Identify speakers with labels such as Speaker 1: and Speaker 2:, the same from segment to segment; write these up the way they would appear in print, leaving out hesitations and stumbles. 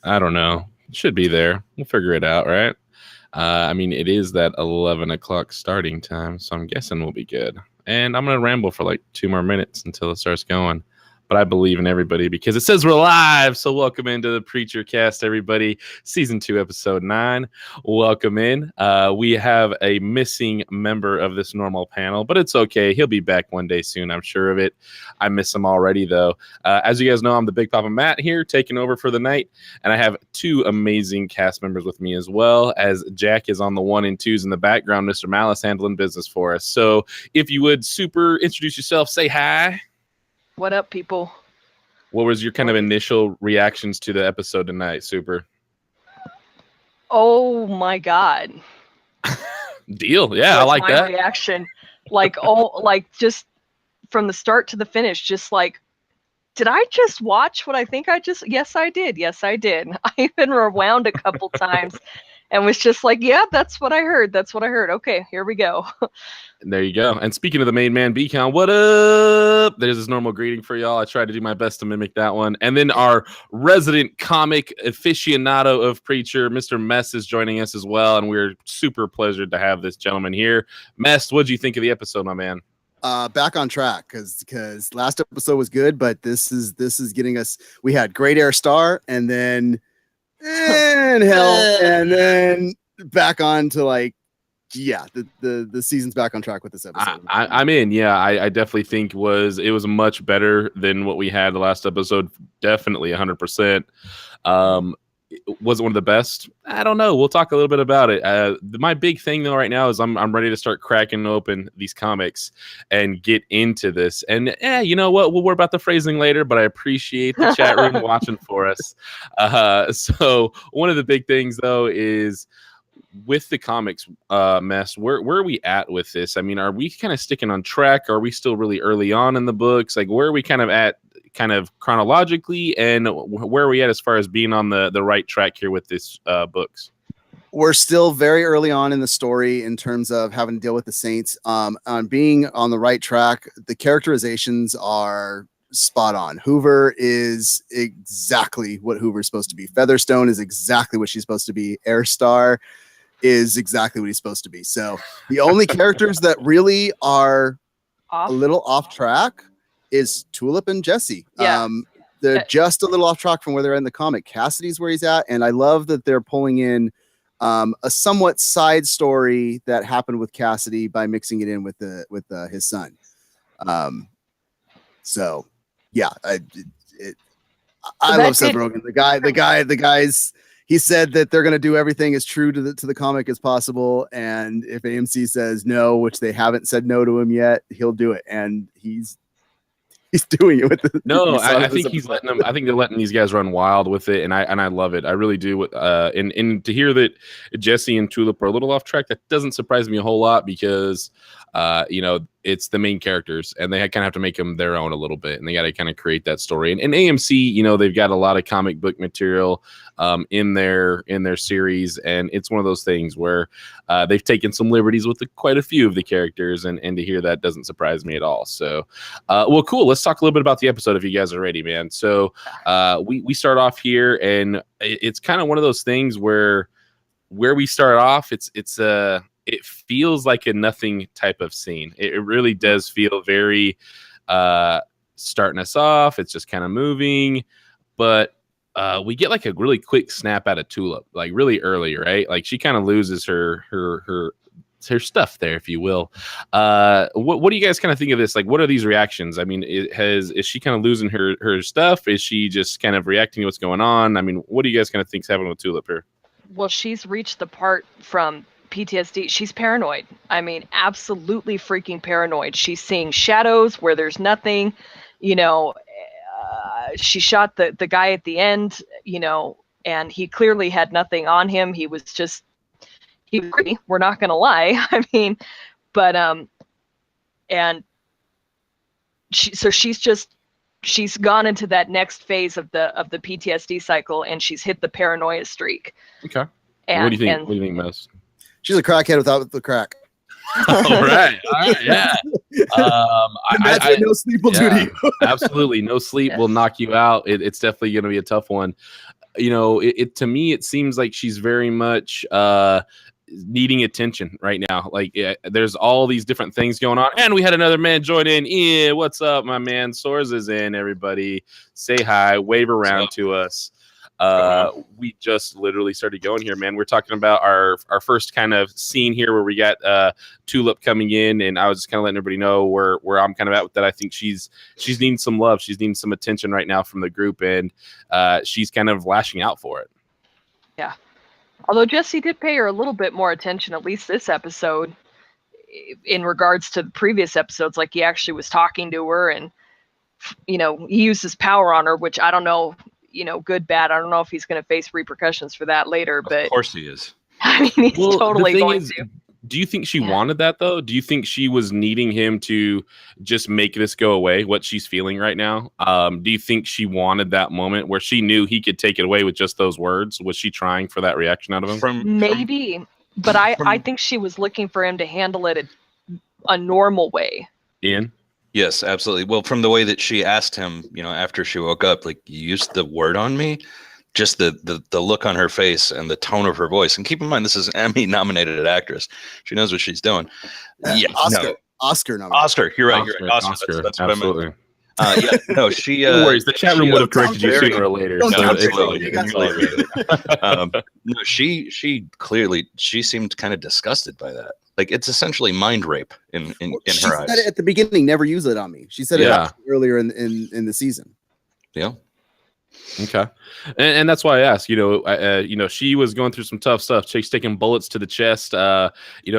Speaker 1: I don't know. It should be there. We'll figure it out, right? I mean, it is that 11 o'clock starting time, so I'm guessing we'll be good. And I'm going to ramble for like 2 more minutes until it starts going. But I believe in everybody because it says we're live. So welcome into the Preacher Cast, everybody. Season 2, episode 9. Welcome in. We have a missing member of this normal panel, but it's okay. He'll be back one day soon. I'm sure of it. I miss him already, though. As you guys know, I'm the Big Papa Matt here, taking over for the night. And I have 2 amazing cast members with me as well, as Jack is on the 1 and 2s in the background. Mr. Malice handling business for us. So if you would super introduce yourself, say hi.
Speaker 2: What up, people?
Speaker 1: What was your kind of initial reactions to the episode tonight, Super?
Speaker 2: Oh my God.
Speaker 1: Deal. Yeah, I like that.
Speaker 2: Reaction. Just from the start to the finish, just like, did I just watch what I think I just... Yes, I did. Yes, I did. I even rewound a couple times and was just like, yeah, that's what I heard. That's what I heard. Okay, here we go.
Speaker 1: There you go. And speaking of the main man, BCon, what up? There's his normal greeting for y'all. I tried to do my best to mimic that one. And then our resident comic aficionado of Preacher, Mr. Mess, is joining us as well. And we're super pleasured to have this gentleman here. Mess, what'd you think of the episode, my man?
Speaker 3: Back on track because last episode was good, but this is getting us. We had Great Air Star and then hell, and then back on to like. Yeah, the season's back on track with this episode.
Speaker 1: I'm in. Yeah, I definitely think it was much better than what we had the last episode. Definitely 100%. Was it one of the best? I don't know. We'll talk a little bit about it. My big thing though right now is I'm ready to start cracking open these comics and get into this. And you know what? We'll worry about the phrasing later, but I appreciate the chat room watching for us. So one of the big things though is, with the comics, Mess, where are we at with this? I mean, are we kind of sticking on track? Are we still really early on in the books? Like, where are we kind of at, kind of chronologically, and where are we at as far as being on the right track here with this books?
Speaker 3: We're still very early on in the story in terms of having to deal with the Saints. On being on the right track, the characterizations are spot on. Hoover is exactly what Hoover's supposed to be. Featherstone is exactly what she's supposed to be. Airstar is exactly what he's supposed to be. So the only characters that really are a little off track is Tulip and Jesse.
Speaker 2: Yeah.
Speaker 3: They're just a little off track from where they're in the comic. Cassidy's where he's at, and I love that they're pulling in a somewhat side story that happened with Cassidy by mixing it in with his son. So yeah, I love Seth Rogen. The guy's. He said that they're going to do everything as true to the comic as possible, and if AMC says no, which they haven't said no to him yet, he'll do it, and he's doing it with the.
Speaker 1: No, I think he's letting them. I think they're letting these guys run wild with it, and I love it. I really do. And to hear that Jesse and Tulip are a little off track, that doesn't surprise me a whole lot because, it's the main characters, and they kind of have to make them their own a little bit, and they got to kind of create that story. And AMC, they've got a lot of comic book material in their series, and it's one of those things where they've taken some liberties with quite a few of the characters, and to hear that doesn't surprise me at all. So, well, cool. Let's talk a little bit about the episode if you guys are ready, man. So we start off here, and it's kind of one of those things where we start off, it feels like a nothing type of scene. It really does feel very starting us off. It's just kind of moving, but we get like a really quick snap out of Tulip, like really early, right? Like she kind of loses her stuff there, if you will. What do you guys kind of think of this? Like, what are these reactions? I mean, is she kind of losing her stuff? Is she just kind of reacting to what's going on? I mean, what do you guys kind of think's happening with Tulip here?
Speaker 2: Well, she's reached the part from PTSD. She's paranoid. I mean, absolutely freaking paranoid. She's seeing shadows where there's nothing. She shot the guy at the end, and he clearly had nothing on him. He was pretty, we're not going to lie. I mean, but, and she's gone into that next phase of the PTSD cycle, and she's hit the paranoia streak.
Speaker 1: Okay. What do you think, Mess?
Speaker 3: She's a crackhead without the crack.
Speaker 1: All right, yeah.
Speaker 3: No sleep will do to you.
Speaker 1: Absolutely, no sleep will knock you out. It's definitely going to be a tough one. you know, it to me, it seems like she's very much needing attention right now. Like there's all these different things going on, and we had another man join in. Yeah, what's up, my man? Soars is in. Everybody, say hi, wave around to us. We just literally started going here, man. We're talking about our first kind of scene here where we got Tulip coming in, and I was just kind of letting everybody know where I'm kind of at with that. I think she's needing some love, she's needing some attention right now from the group, and she's kind of lashing out for it.
Speaker 2: Yeah. Although Jesse did pay her a little bit more attention, at least this episode, in regards to the previous episodes. Like he actually was talking to her, and he used his power on her, which I don't know, good, bad. I don't know if he's going to face repercussions for that later. But
Speaker 4: of course he is.
Speaker 2: I mean, he's totally going to.
Speaker 1: Do you think she wanted that though? Do you think she was needing him to just make this go away, what she's feeling right now? Do you think she wanted that moment where she knew he could take it away with just those words? Was she trying for that reaction out of him?
Speaker 2: Maybe, but I think she was looking for him to handle it a normal way.
Speaker 1: Ian?
Speaker 4: Yes, absolutely. Well, from the way that she asked him, after she woke up, like, you used the word on me. Just the look on her face and the tone of her voice. And keep in mind, this is an Emmy-nominated actress. She knows what she's doing. Yeah,
Speaker 3: Oscar nominated.
Speaker 4: Oscar, you're right. You're right. Oscar. That's
Speaker 1: absolutely.
Speaker 4: She.
Speaker 1: No worries. The chat room would have corrected you sooner or later.
Speaker 4: No, she clearly seemed kind of disgusted by that. Like, it's essentially mind rape in her eyes.
Speaker 3: She said it at the beginning. Never use it on me. She said it earlier in the season.
Speaker 4: Yeah.
Speaker 1: Okay, and that's why I asked. She was going through some tough stuff. She's taking bullets to the chest.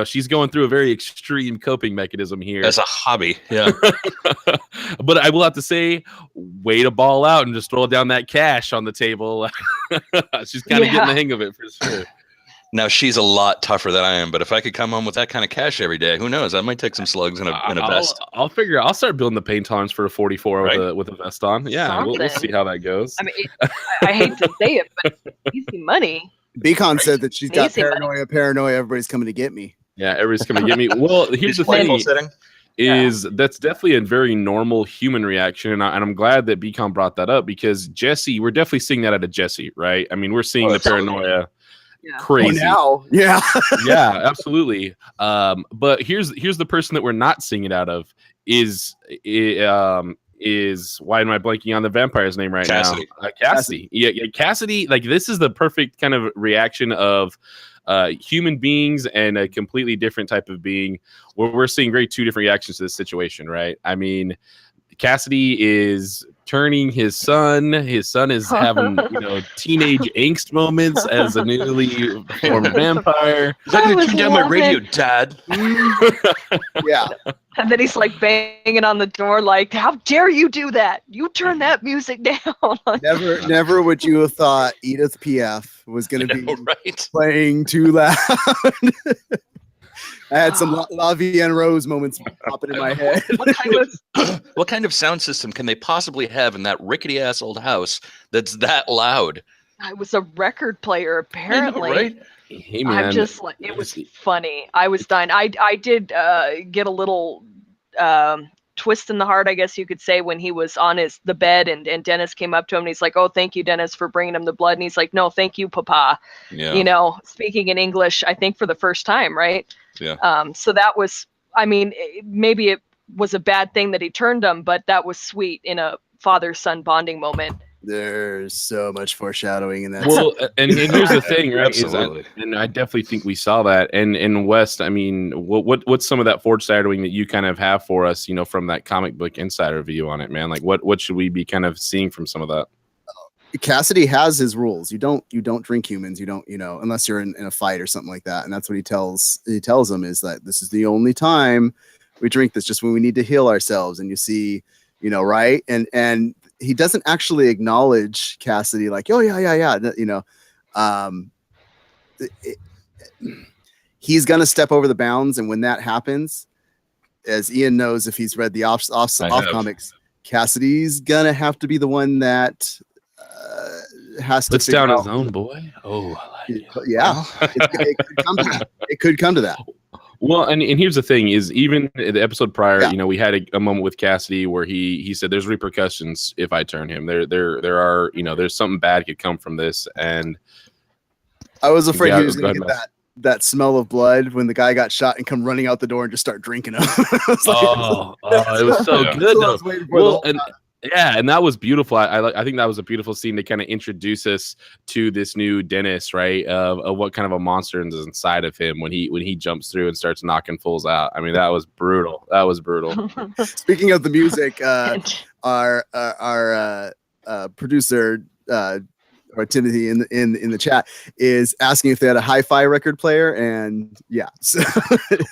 Speaker 1: She's going through a very extreme coping mechanism here
Speaker 4: as a hobby. Yeah,
Speaker 1: but I will have to say, way to ball out and just throw down that cash on the table. She's kind of getting the hang of it for sure.
Speaker 4: Now, she's a lot tougher than I am, but if I could come home with that kind of cash every day, who knows? I might take some slugs in a vest.
Speaker 1: I'll start building the pain tolerance for a 44 with a vest on. Yeah, we'll see how that goes.
Speaker 2: I mean, I hate to say it, but easy money.
Speaker 3: BCon said that she's got paranoia. Everybody's coming to get me.
Speaker 1: Yeah, everybody's coming to get me. Well, here's the thing. That's definitely a very normal human reaction, and I'm glad that BCon brought that up, because Jesse, we're definitely seeing that out of Jesse, right? I mean, we're seeing the paranoia. Crazy.
Speaker 3: Oh, now. Yeah.
Speaker 1: Yeah, absolutely. But here's the person that we're not seeing it out of is why am I blanking on the vampire's name right now? Cassidy. Yeah, Cassidy. Like, this is the perfect kind of reaction of human beings and a completely different type of being, where we're seeing two different reactions to this situation, right? I mean, Cassidy is turning his son. His son is having, teenage angst moments as a newly formed vampire.
Speaker 4: Is that going to turn down my radio, Dad?
Speaker 3: Yeah.
Speaker 2: And then he's like banging on the door, like, "How dare you do that? You turn that music down."
Speaker 3: Never would you have thought Edith Piaf was going to be playing too loud. I had some La Vie en Rose moments popping in my head.
Speaker 4: What kind of sound system can they possibly have in that rickety ass old house that's that loud?
Speaker 2: I was a record player, apparently.
Speaker 4: I know, right?
Speaker 1: Hey, man.
Speaker 2: I'm just like, it was funny. I was dying. I did get a little twist in the heart, I guess you could say, when he was on the bed and Dennis came up to him and he's like, "Oh, thank you, Dennis, for bringing him the blood." And he's like, "No, thank you, Papa."
Speaker 4: Yeah.
Speaker 2: Speaking in English, I think for the first time, right?
Speaker 4: Yeah.
Speaker 2: So that was, I mean, maybe it was a bad thing that he turned him, but that was sweet in a father-son bonding moment.
Speaker 3: There's so much foreshadowing in that.
Speaker 1: Well, and here's the thing, right?
Speaker 4: Absolutely.
Speaker 1: And I definitely think we saw that. And in West, I mean, what's some of that foreshadowing that you kind of have for us, from that comic book insider view on it, man? Like, what should we be kind of seeing from some of that?
Speaker 3: Cassidy has his rules. You don't drink humans. You don't, unless you're in a fight or something like that. And that's what he tells them, is that this is the only time we drink this, just when we need to heal ourselves. And you see, right. And he doesn't actually acknowledge Cassidy, like, "Oh yeah. He's going to step over the bounds. And when that happens, as Ian knows, if he's read the off comics, Cassidy's going to have to be the one that, has to
Speaker 1: puts down his own boy. Oh, I like it.
Speaker 3: Yeah, it could come to that.
Speaker 1: Well, and here's the thing: is even the episode prior,
Speaker 3: Yeah.
Speaker 1: we had a moment with Cassidy where he said, "There's repercussions if I turn him. There are, there's something bad could come from this." And
Speaker 3: I was afraid
Speaker 1: Yeah,
Speaker 3: he was
Speaker 1: go
Speaker 3: going to
Speaker 1: ahead,
Speaker 3: get that smell of blood when the guy got shot and come running out the door and just start drinking them.
Speaker 1: it was so
Speaker 4: Yeah.
Speaker 1: good.
Speaker 3: That's what I
Speaker 1: Though.
Speaker 3: was waiting for the whole time.
Speaker 1: Yeah, and that was beautiful. I think that was a beautiful scene to kind of introduce us to this new Dennis, right? Of what kind of a monster is inside of him when he jumps through and starts knocking fools out. I mean, that was brutal. That was brutal.
Speaker 3: Speaking of the music, our producer or Timothy in the chat is asking if they had a hi-fi record player, and yeah. So.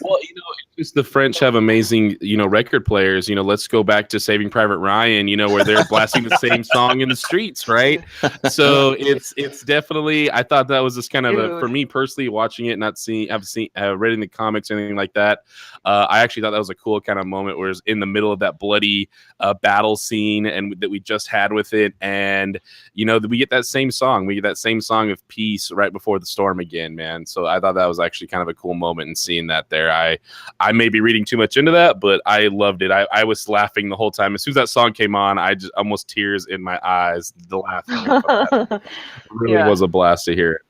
Speaker 1: Well, it's just the French have amazing, record players. Let's go back to Saving Private Ryan, where they're blasting the same song in the streets, right? So it's definitely. I thought that was just kind of for me personally watching it, I've read in the comics or anything like that. I actually thought that was a cool kind of moment where it's in the middle of that bloody battle scene and that we just had with it, and we get that same song. We get that same song of peace right before the storm again, man. So I thought that was actually kind of a cool moment in seeing that there. I may be reading too much into that, but I loved it. I was laughing the whole time. As soon as that song came on, I just almost tears in my eyes. The laughing. It really was a blast to hear it.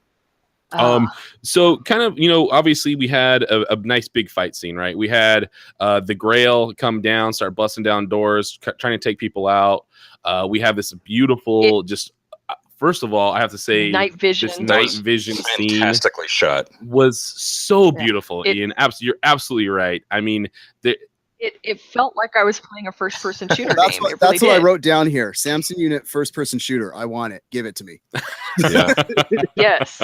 Speaker 1: So kind of, obviously we had a nice big fight scene, right? We had the Grail come down, start busting down doors, trying to take people out. We have this beautiful, first of all, I have to say,
Speaker 2: night vision.
Speaker 1: This night vision scene
Speaker 4: fantastically shot
Speaker 1: was so beautiful. Ian, you're absolutely right. I mean,
Speaker 2: it felt like I was playing a first-person shooter
Speaker 3: That's
Speaker 2: game.
Speaker 3: what I wrote down here. Samson Unit first-person shooter. I want it. Give it to me.
Speaker 1: Yeah.
Speaker 2: Yes.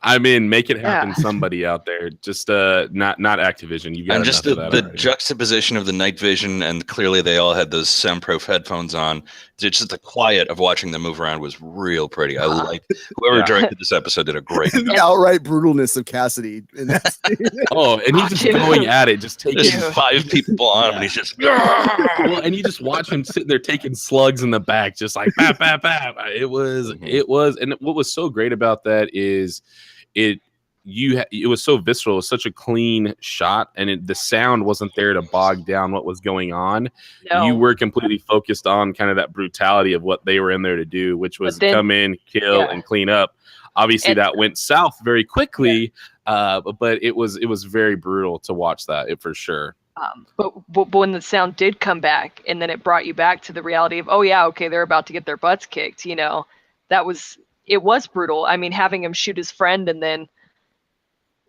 Speaker 1: I mean, make it happen. Somebody out there, just not Activision. You got
Speaker 4: and just the juxtaposition of the night vision, and clearly they all had those soundproof headphones on. Just the quiet of watching them move around was real pretty. I liked whoever directed this epised did a great job.
Speaker 3: The outright brutalness of Cassidy in that scene.
Speaker 1: And he's just going at it, just taking
Speaker 4: 5 people on him, and he's just
Speaker 1: well, and you just watch him sitting there taking slugs in the back, just like bap bap bap. It was, and what was so great about that is it was so visceral. It was such a clean shot, and the sound wasn't there to bog down what was going on. No. You were completely focused on kind of that brutality of what they were in there to do, which was come in, kill, and clean up. Obviously, that went south very quickly, but it was very brutal to watch that, for sure.
Speaker 2: But when the sound did come back, and then it brought you back to the reality of, they're about to get their butts kicked. It was brutal. I mean, having him shoot his friend, and then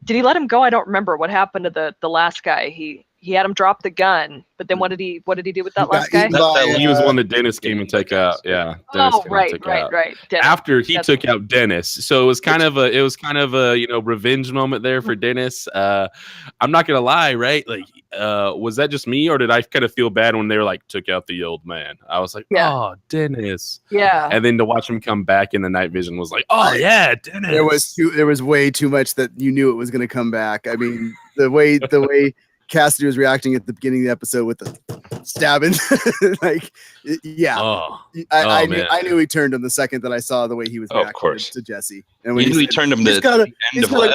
Speaker 2: did he let him go? I don't remember what happened to the last guy. He had him drop the gun, but then what did he do with that last guy?
Speaker 1: He was one that Dennis came and took out. Yeah. Dennis
Speaker 2: right. Dennis.
Speaker 1: After he took out Dennis, so it was kind of a revenge moment there for Dennis. I'm not gonna lie, right? Like, was that just me, or did I kind of feel bad when they were like took out the old man? I was like, oh, Dennis.
Speaker 2: Yeah.
Speaker 1: And then to watch him come back in the night vision was like, oh yeah, Dennis.
Speaker 3: There was way too much that you knew it was gonna come back. I mean, the way Cassidy was reacting at the beginning of the episode with the stabbing, I knew he turned him the second that I saw the way he was reacting to Jesse. And when
Speaker 4: he turned him,
Speaker 3: he's got a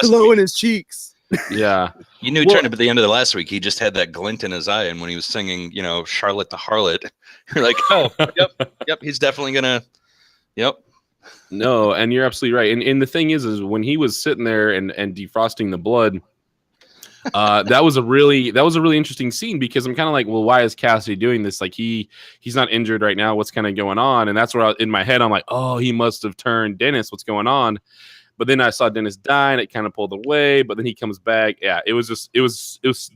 Speaker 3: glow in his cheeks.
Speaker 1: Yeah,
Speaker 4: you knew he turned him at the end of the last week. He just had that glint in his eye, and when he was singing, Charlotte the Harlot, you're like, oh, yep, he's definitely gonna,
Speaker 1: No, and you're absolutely right. And the thing is when he was sitting there and defrosting the blood. That was a really interesting scene, because I'm kind of like, well, why is Cassidy doing this? Like he's not injured right now. What's kind of going on? And that's where in my head I'm like, oh, he must have turned Dennis. What's going on? But then I saw Dennis die, and it kind of pulled away. But then he comes back. Yeah, it was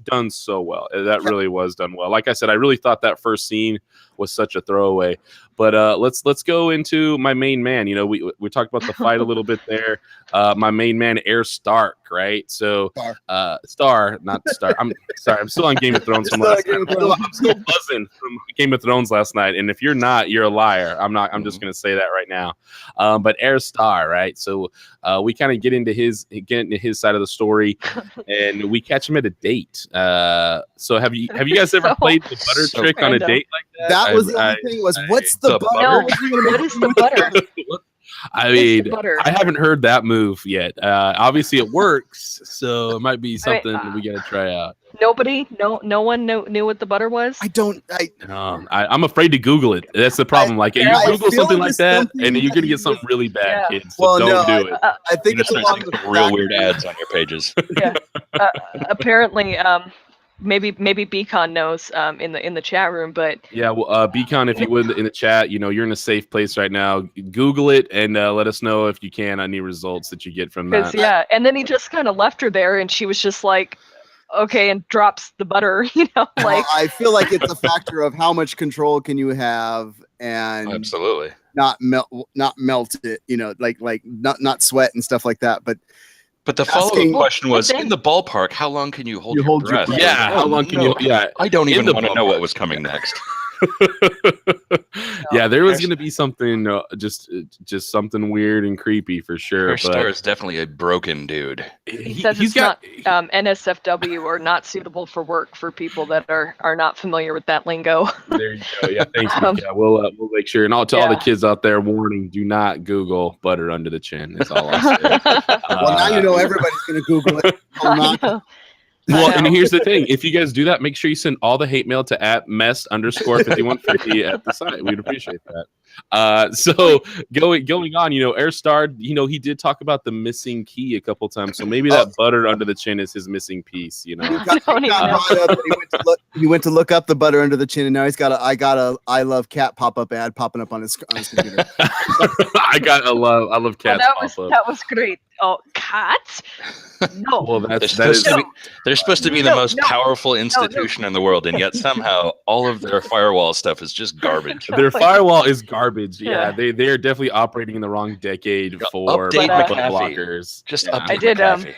Speaker 1: done so well. That really was done well. Like I said, I really thought that first scene was such a throwaway. But let's go into my main man. We talked about the fight a little bit there. My main man, Air Stark, right? So Star, not Star. I'm sorry, I'm still on Game of Thrones from last night. I'm still buzzing from Game of Thrones last night. And if you're not, you're a liar. I'm not. I'm just gonna say that right now. But Air Star, right? So we kind of get into his side of the story, and we catch him at a date. So have you guys ever played the butter trick on a date like that?
Speaker 3: That was the only thing. What's the butter?
Speaker 2: No, what is the butter?
Speaker 1: I
Speaker 2: Kiss
Speaker 1: mean,
Speaker 2: the butter.
Speaker 1: I haven't heard that move yet. Obviously, it works, so it might be something we gotta try out.
Speaker 2: Nobody, no one knew what the butter was.
Speaker 1: I'm afraid to Google it. That's the problem. Like, you
Speaker 3: I
Speaker 1: Google
Speaker 3: feel
Speaker 1: something
Speaker 3: like
Speaker 1: like
Speaker 3: it's
Speaker 1: that,
Speaker 3: something
Speaker 1: and you're gonna
Speaker 3: that
Speaker 1: get something really bad,
Speaker 2: Yeah.
Speaker 1: kids. So don't do it.
Speaker 3: I think
Speaker 4: You're
Speaker 3: it's
Speaker 4: gonna
Speaker 3: along
Speaker 4: start
Speaker 3: the
Speaker 4: seeing some real weird ads on your pages.
Speaker 2: Apparently, maybe BCon knows in the chat room, but
Speaker 1: Yeah, well, BCon, if you would in the chat, you're in a safe place right now. Google it and let us know if you can any results that you get from that.
Speaker 2: and then he just kind of left her there, and she was just like, okay, and drops the butter.
Speaker 3: I feel like it's a factor of how much control can you have and
Speaker 4: Absolutely.
Speaker 3: not melt it, like not sweat and stuff like that. But
Speaker 4: the follow-up question was, in the ballpark, how long can you hold your breath?
Speaker 1: Yeah, how long can you? Yeah,
Speaker 4: I don't even want to know what was coming next.
Speaker 1: Yeah, there was going to be something, just something weird and creepy for sure.
Speaker 4: Airstar is definitely a broken dude.
Speaker 2: He says it's not NSFW or not suitable for work for people that are not familiar with that lingo.
Speaker 1: There you go. Yeah, thanks. Yeah, we'll make sure. And all the kids out there, warning: do not Google butter under the chin. That's all I'll say.
Speaker 3: Well, now you know everybody's going to Google it.
Speaker 1: Well, and here's the thing: if you guys do that, make sure you send all the hate mail to @mess_5150 at the site. We'd appreciate that. So going on, Airstar, he did talk about the missing key a couple times. So maybe that butter under the chin is his missing piece.
Speaker 3: He went to look up the butter under the chin, and now he's got a I love cat pop-up ad popping up on his computer.
Speaker 1: I love cats pop-up.
Speaker 2: That was great. Oh, cats? No.
Speaker 1: Well,
Speaker 4: they're supposed to be the most powerful institution in the world, and yet somehow all of their firewall stuff is just garbage.
Speaker 1: Their firewall is garbage. Yeah, they are definitely operating in the wrong decade for blockers.
Speaker 4: Just update McAfee.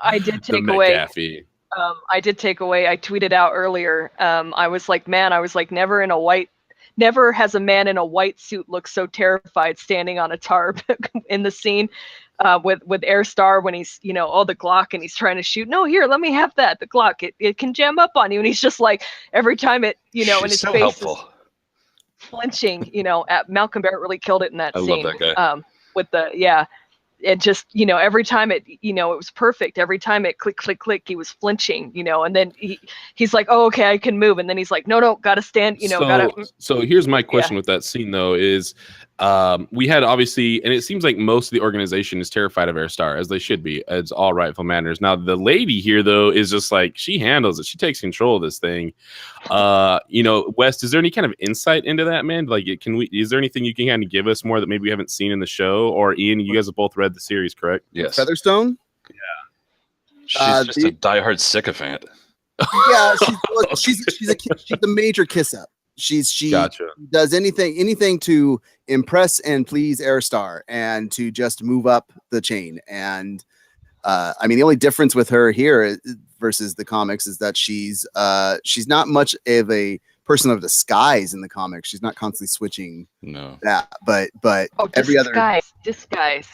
Speaker 2: I did take away. I tweeted out earlier. I was like, never has a man in a white suit looked so terrified standing on a tarp in the scene with Airstar when he's, the Glock and he's trying to shoot. No, here, let me have that. The Glock, it can jam up on you. And he's just like, every time it, and his
Speaker 4: so
Speaker 2: face
Speaker 4: helpful.
Speaker 2: is flinching, Malcolm Barrett really killed it in that scene.
Speaker 4: I love that guy.
Speaker 2: With the, it just, every time it, it was perfect. Every time it click, click, click, he was flinching, and then he's like, oh, okay, I can move. And then he's like, no, gotta stand,
Speaker 1: So here's my question with that scene though, is we had obviously, and it seems like most of the organization is terrified of Airstar, as they should be. It's all rightful manners. Now the lady here though is just like, she handles it. She takes control of this thing. West, is there any kind of insight into that, man? Like, is there anything you can kind of give us more that maybe we haven't seen in the show? Or Ian, you guys have both read the series, correct?
Speaker 4: Yes.
Speaker 3: Featherstone?
Speaker 1: Yeah.
Speaker 4: She's just a diehard sycophant.
Speaker 3: Yeah, she's a major kiss up. She does anything to impress and please Airstar and to just move up the chain. And the only difference with her here versus the comics is that she's not much of a person of disguise in the comics. She's not constantly switching.
Speaker 4: No.
Speaker 3: That, but every other
Speaker 2: disguise.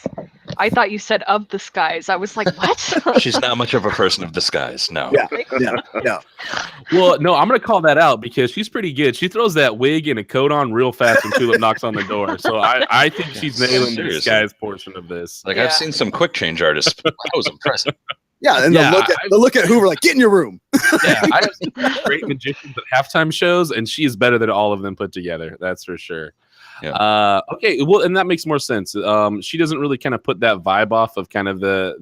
Speaker 2: I thought you said of the skies. I was like, what?
Speaker 4: She's not much of a person of disguise. No.
Speaker 3: Yeah.
Speaker 1: Well, no, I'm gonna call that out because she's pretty good. She throws that wig and a coat on real fast when Tulip knocks on the door. So I think she's nailing the disguise portion of this.
Speaker 4: Like, I've seen some quick change artists. That was impressive.
Speaker 3: Yeah, and they'll look at Hoover like, get in your room.
Speaker 1: Yeah, I have seen great magicians at halftime shows, and she is better than all of them put together. That's for sure. Yeah. Okay, well, and that makes more sense. She doesn't really kind of put that vibe off of kind of the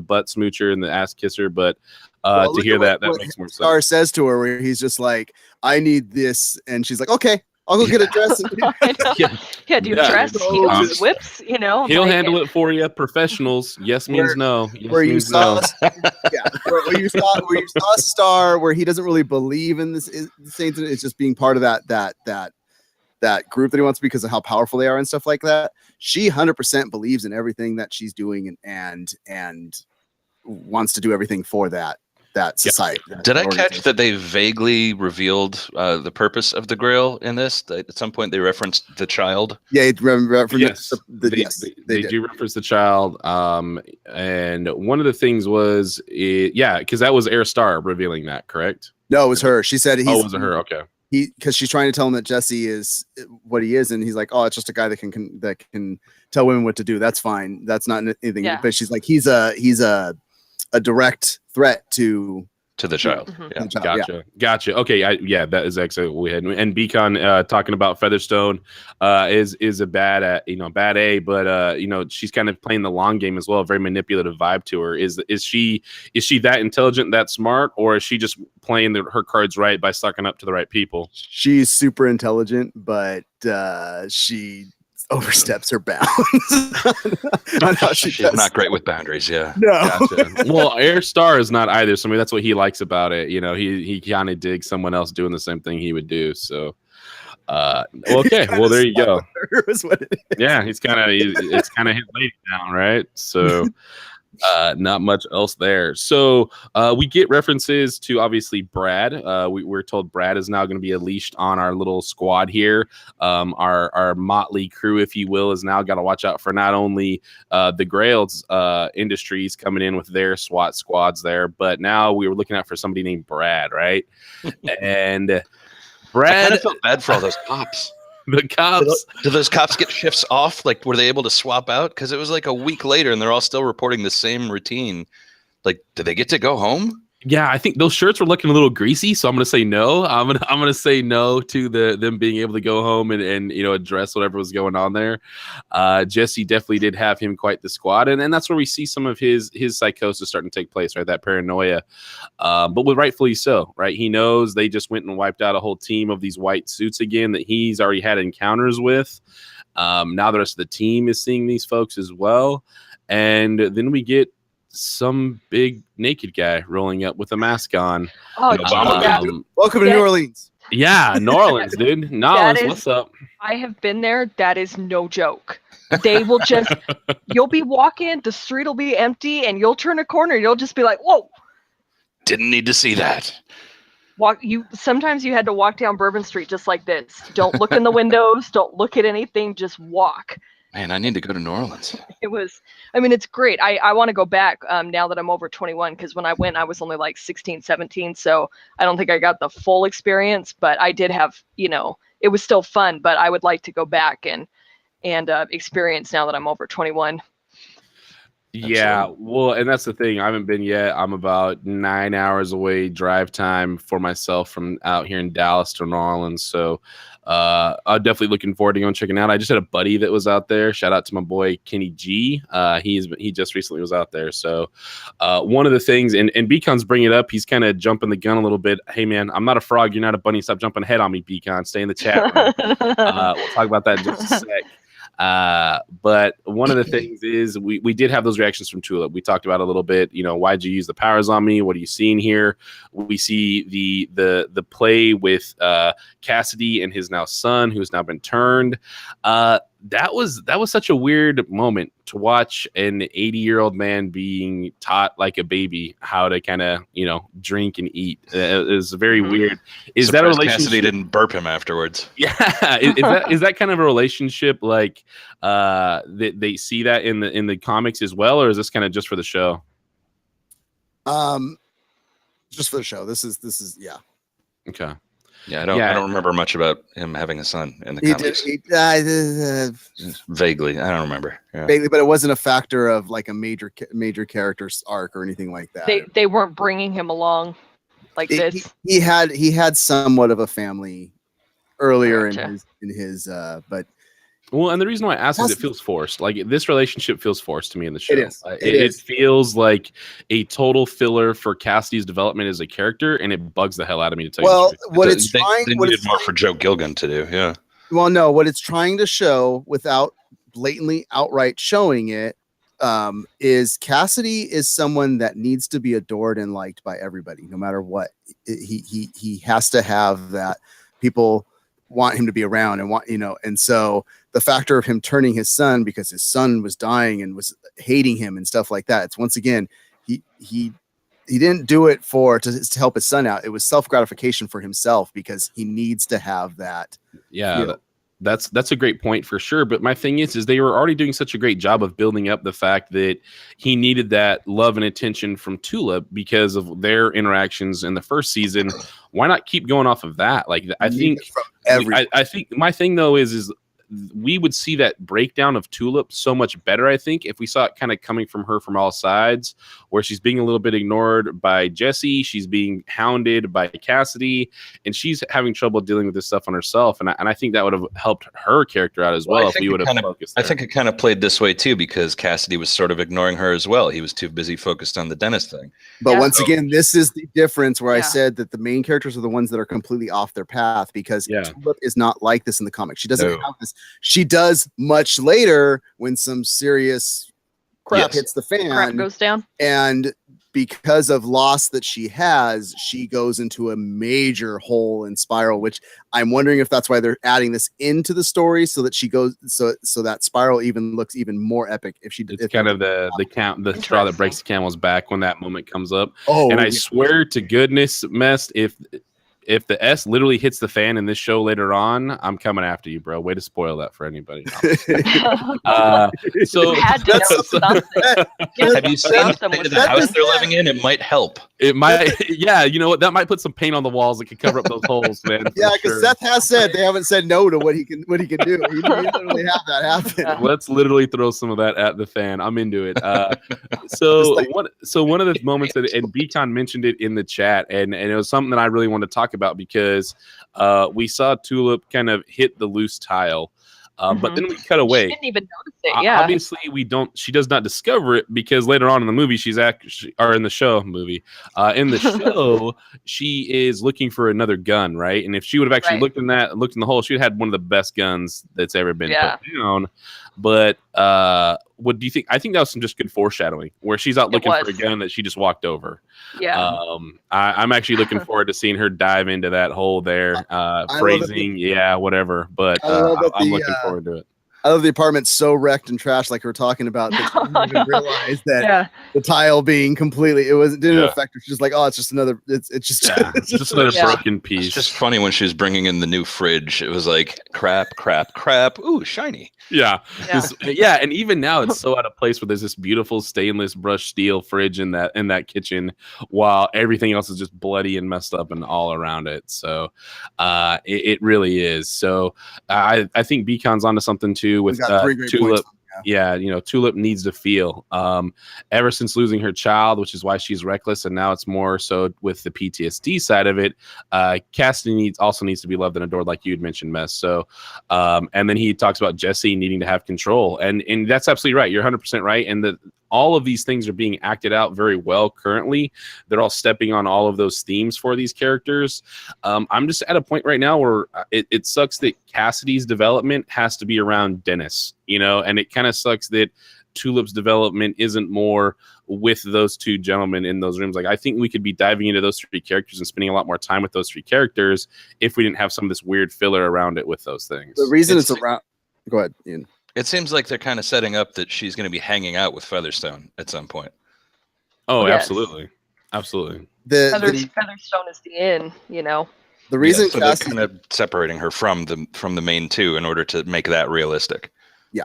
Speaker 1: butt smoocher and the ass kisser, but to hear that makes more sense.
Speaker 3: Star says to her where he's just like, I need this, and she's like, okay, I'll go get a dress.
Speaker 2: Do you dress? He knows whips,
Speaker 1: He'll handle it for you. Professionals. Yes means no. Yes
Speaker 3: where you
Speaker 1: means
Speaker 3: saw,
Speaker 1: no.
Speaker 3: where you saw Star, where he doesn't really believe in this. It's just being part of that group that he wants because of how powerful they are and stuff like that. She 100% believes in everything that she's doing and wants to do everything for that society.
Speaker 4: Did I catch that they vaguely revealed the purpose of the Grail in this? At some point, they referenced the child.
Speaker 3: Yeah,
Speaker 1: they do reference the child. And one of the things was, because that was Airstar revealing that, correct?
Speaker 3: No, it was her. She said
Speaker 1: was it her? Okay.
Speaker 3: because she's trying to tell him that Jesse is what he is, and he's like, oh, it's just a guy that can tell women what to do. That's fine. That's not anything.
Speaker 2: Yeah.
Speaker 3: But she's like, he's a direct threat to
Speaker 4: the child.
Speaker 2: Mhm.
Speaker 4: Yeah.
Speaker 3: the child.
Speaker 1: Gotcha. Okay, that is exactly what we had. And BCon talking about Featherstone is a bad A, but she's kind of playing the long game as well. A very manipulative vibe to her. Is she that intelligent, that smart, or is she just playing her cards right by sucking up to the right people?
Speaker 3: She's super intelligent, but she oversteps her bounds on how she
Speaker 4: She's
Speaker 3: does.
Speaker 4: not great with boundaries. Yeah.
Speaker 3: No.
Speaker 1: Gotcha. Well, Air Star is not either. So maybe that's what he likes about it. He kind of digs someone else doing the same thing he would do. So, okay. Well, there you go.
Speaker 3: Is what it is.
Speaker 1: Yeah, it's kind of his lady down, right? So. Not much else there. So we get references to obviously Brad. We're told Brad is now going to be unleashed on our little squad here. Our motley crew, if you will, is now got to watch out for not only the Grails Industries coming in with their SWAT squads there, but now we were looking out for somebody named Brad, right? And Brad,
Speaker 4: I kind of felt bad for all those cops.
Speaker 1: The cops.
Speaker 4: Do those cops get shifts off? Like, were they able to swap out? Because it was like a week later, and they're all still reporting the same routine. Like, did they get to go home?
Speaker 1: Yeah, I think those shirts were looking a little greasy, so I'm going to say no. I'm gonna say no to them being able to go home and address whatever was going on there. Jesse definitely did have him quite the squad, and that's where we see some of his psychosis starting to take place, right? That paranoia, but rightfully so, right? He knows they just went and wiped out a whole team of these white suits again that he's already had encounters with. Now the rest of the team is seeing these folks as well, and then we get some big naked guy rolling up with a mask on.
Speaker 2: Oh,
Speaker 4: yeah.
Speaker 3: Welcome to New Orleans.
Speaker 1: Yeah, New Orleans, dude. Nolans, what's up?
Speaker 2: I have been there. That is no joke. They will just, you'll be walking, the street will be empty, and you'll turn a corner, and you'll just be like, whoa.
Speaker 4: Didn't need to see that.
Speaker 2: Sometimes you had to walk down Bourbon Street just like this. Don't look in the windows. Don't look at anything. Just walk.
Speaker 4: Man, I need to go to New Orleans.
Speaker 2: It's great. I want to go back now that I'm over 21, because when I went, I was only like 16, 17. So I don't think I got the full experience, but I did have, it was still fun, but I would like to go back and experience now that I'm over 21.
Speaker 1: Yeah, well, and that's the thing. I haven't been yet. I'm about 9 hours away drive time for myself from out here in Dallas to New Orleans. So I'm definitely looking forward to going checking out. I just had a buddy that was out there. Shout out to my boy Kenny G. He just recently was out there. So one of the things, and BCon's bringing it up, he's kind of jumping the gun a little bit. Hey man, I'm not a frog. You're not a bunny. Stop jumping ahead on me, BCon. Stay in the chat. We'll talk about that in just a sec. But one of the things is we did have those reactions from Tulip. We talked about a little bit, why'd you use the powers on me? What are you seeing here? We see the play with Cassidy and his now son, who's now been turned. That was such a weird moment to watch an 80-year-old man being taught like a baby how to kind of drink and eat. It was very weird. Is that a relationship?
Speaker 4: Cassidy didn't burp him afterwards.
Speaker 1: Yeah, is that kind of a relationship like that they see that in the comics as well, or is this kind of just for the show?
Speaker 3: Just for the show. This is yeah.
Speaker 1: Okay.
Speaker 4: Yeah, I don't remember much about him having a son in the comics. Vaguely, I don't remember. Yeah.
Speaker 3: Vaguely, but it wasn't a factor of like a major character arc or anything like that.
Speaker 2: They weren't bringing him along like this.
Speaker 3: He had somewhat of a family earlier in his but.
Speaker 1: Well, and the reason why I ask is it feels forced. Like this relationship feels forced to me in the show.
Speaker 3: It is.
Speaker 1: It feels like a total filler for Cassidy's development as a character, and it bugs the hell out of me to tell you the truth.
Speaker 4: They needed more for Joe Gilgun to do. Yeah.
Speaker 3: Well, no, what it's trying to show without blatantly outright showing it is Cassidy is someone that needs to be adored and liked by everybody, no matter what. He has to have that. People want him to be around and and so the factor of him turning his son because his son was dying and was hating him and stuff like that. It's once again, he didn't do it to help his son out. It was self-gratification for himself because he needs to have that.
Speaker 1: Yeah. That's a great point for sure. But my thing is they were already doing such a great job of building up the fact that he needed that love and attention from Tulip because of their interactions in the first season. Why not keep going off of that? Like, I think my thing though is we would see that breakdown of Tulip so much better, I think, if we saw it kind of coming from her from all sides, where she's being a little bit ignored by Jesse, she's being hounded by Cassidy, and she's having trouble dealing with this stuff on herself. And I think that would have helped her character out as well if we would have focused there.
Speaker 4: I think it kind of played this way too, because Cassidy was sort of ignoring her as well. He was too busy focused on the dentist thing.
Speaker 3: But once again, this is the difference where I said that the main characters are the ones that are completely off their path, because Tulip is not like this in the comics. She doesn't have this. She does much later when some serious crap hits the fan.
Speaker 2: Crap goes down.
Speaker 3: And because of loss that she has, she goes into a major hole and spiral, which I'm wondering if that's why they're adding this into the story, so that she goes so that spiral even looks even more epic. If she
Speaker 1: it's kind of the straw that breaks the camel's back when that moment comes up. And I swear to goodness, Mess, if the S literally hits the fan in this show later on, I'm coming after you, bro. Way to spoil that for anybody.
Speaker 4: Have you seen the house they're living in? It might help.
Speaker 1: It might, yeah. You know what? That might put some paint on the walls that could cover up those holes, man.
Speaker 3: Yeah, because Seth has said they haven't said no to what he can do. He literally have that happen.
Speaker 1: Let's literally throw some of that at the fan. I'm into it. So one of the moments that, and BCon mentioned it in the chat, and it was something that I really wanted to talk about, because we saw Tulip kind of hit the loose tile, but then we cut away.
Speaker 2: She didn't even notice it. Yeah,
Speaker 1: obviously we don't. She does not discover it, because later on in the movie, she's actually, or in the show, she is looking for another gun, right? And if she would have actually looked in the hole, she'd had one of the best guns that's ever been put down. But what do you think? I think that was some just good foreshadowing, where she's out looking for a gun that she just walked over.
Speaker 2: Yeah.
Speaker 1: I'm actually looking forward to seeing her dive into that hole there. Phrasing, whatever. But I'm looking forward to it.
Speaker 3: I love the apartment so wrecked and trashed, like we were talking about. That you didn't even realize that the tile being completely, didn't affect her. She's just like, oh, it's just another, it's just
Speaker 1: another broken piece.
Speaker 4: It's just funny when she was bringing in the new fridge. It was like crap. Ooh, shiny.
Speaker 1: Yeah. And even now it's so out of place, where there's this beautiful stainless brushed steel fridge in that kitchen, while everything else is just bloody and messed up and all around it. So it really is. So I think BCon's onto something too with Tulip. Tulip needs to feel. Ever since losing her child, which is why she's reckless, and now it's more so with the PTSD side of it. Cassidy also needs to be loved and adored, like you had mentioned, Mess. So, and then he talks about Jesse needing to have control, and that's absolutely right. You're 100% right, and all of these things are being acted out very well currently. They're all stepping on all of those themes for these characters. I'm just at a point right now where it sucks that Cassidy's development has to be around Dennis, and it kind of sucks that Tulip's development isn't more with those two gentlemen in those rooms. Like, I think we could be diving into those three characters and spending a lot more time with those three characters if we didn't have some of this weird filler around it with those things.
Speaker 3: The reason it's around... Go ahead, Ian.
Speaker 4: It seems like they're kind of setting up that she's going to be hanging out with Featherstone at some point.
Speaker 1: Oh, yes. Absolutely.
Speaker 2: Featherstone is the inn,
Speaker 3: The reason
Speaker 4: so they're kind of separating her from the main two in order to make that realistic.
Speaker 3: Yeah.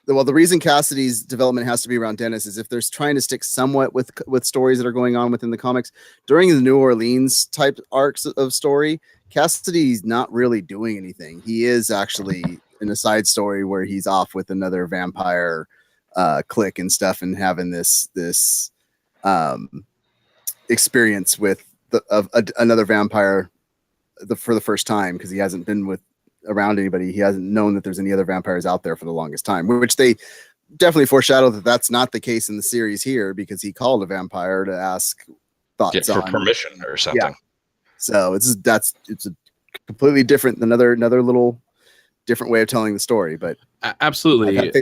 Speaker 3: Well, the reason Cassidy's development has to be around Dennis is if there's trying to stick somewhat with stories that are going on within the comics during the New Orleans type arcs of story, Cassidy's not really doing anything. He is actually in a side story where he's off with another vampire clique and stuff, and having this experience with another vampire for the first time, because he hasn't been around anybody. He hasn't known that there's any other vampires out there for the longest time, which they definitely foreshadow that that's not the case in the series here, because he called a vampire to ask thoughts
Speaker 4: for permission or something.
Speaker 3: Yeah. So it's a completely different, another little different way of telling the story, but
Speaker 1: absolutely.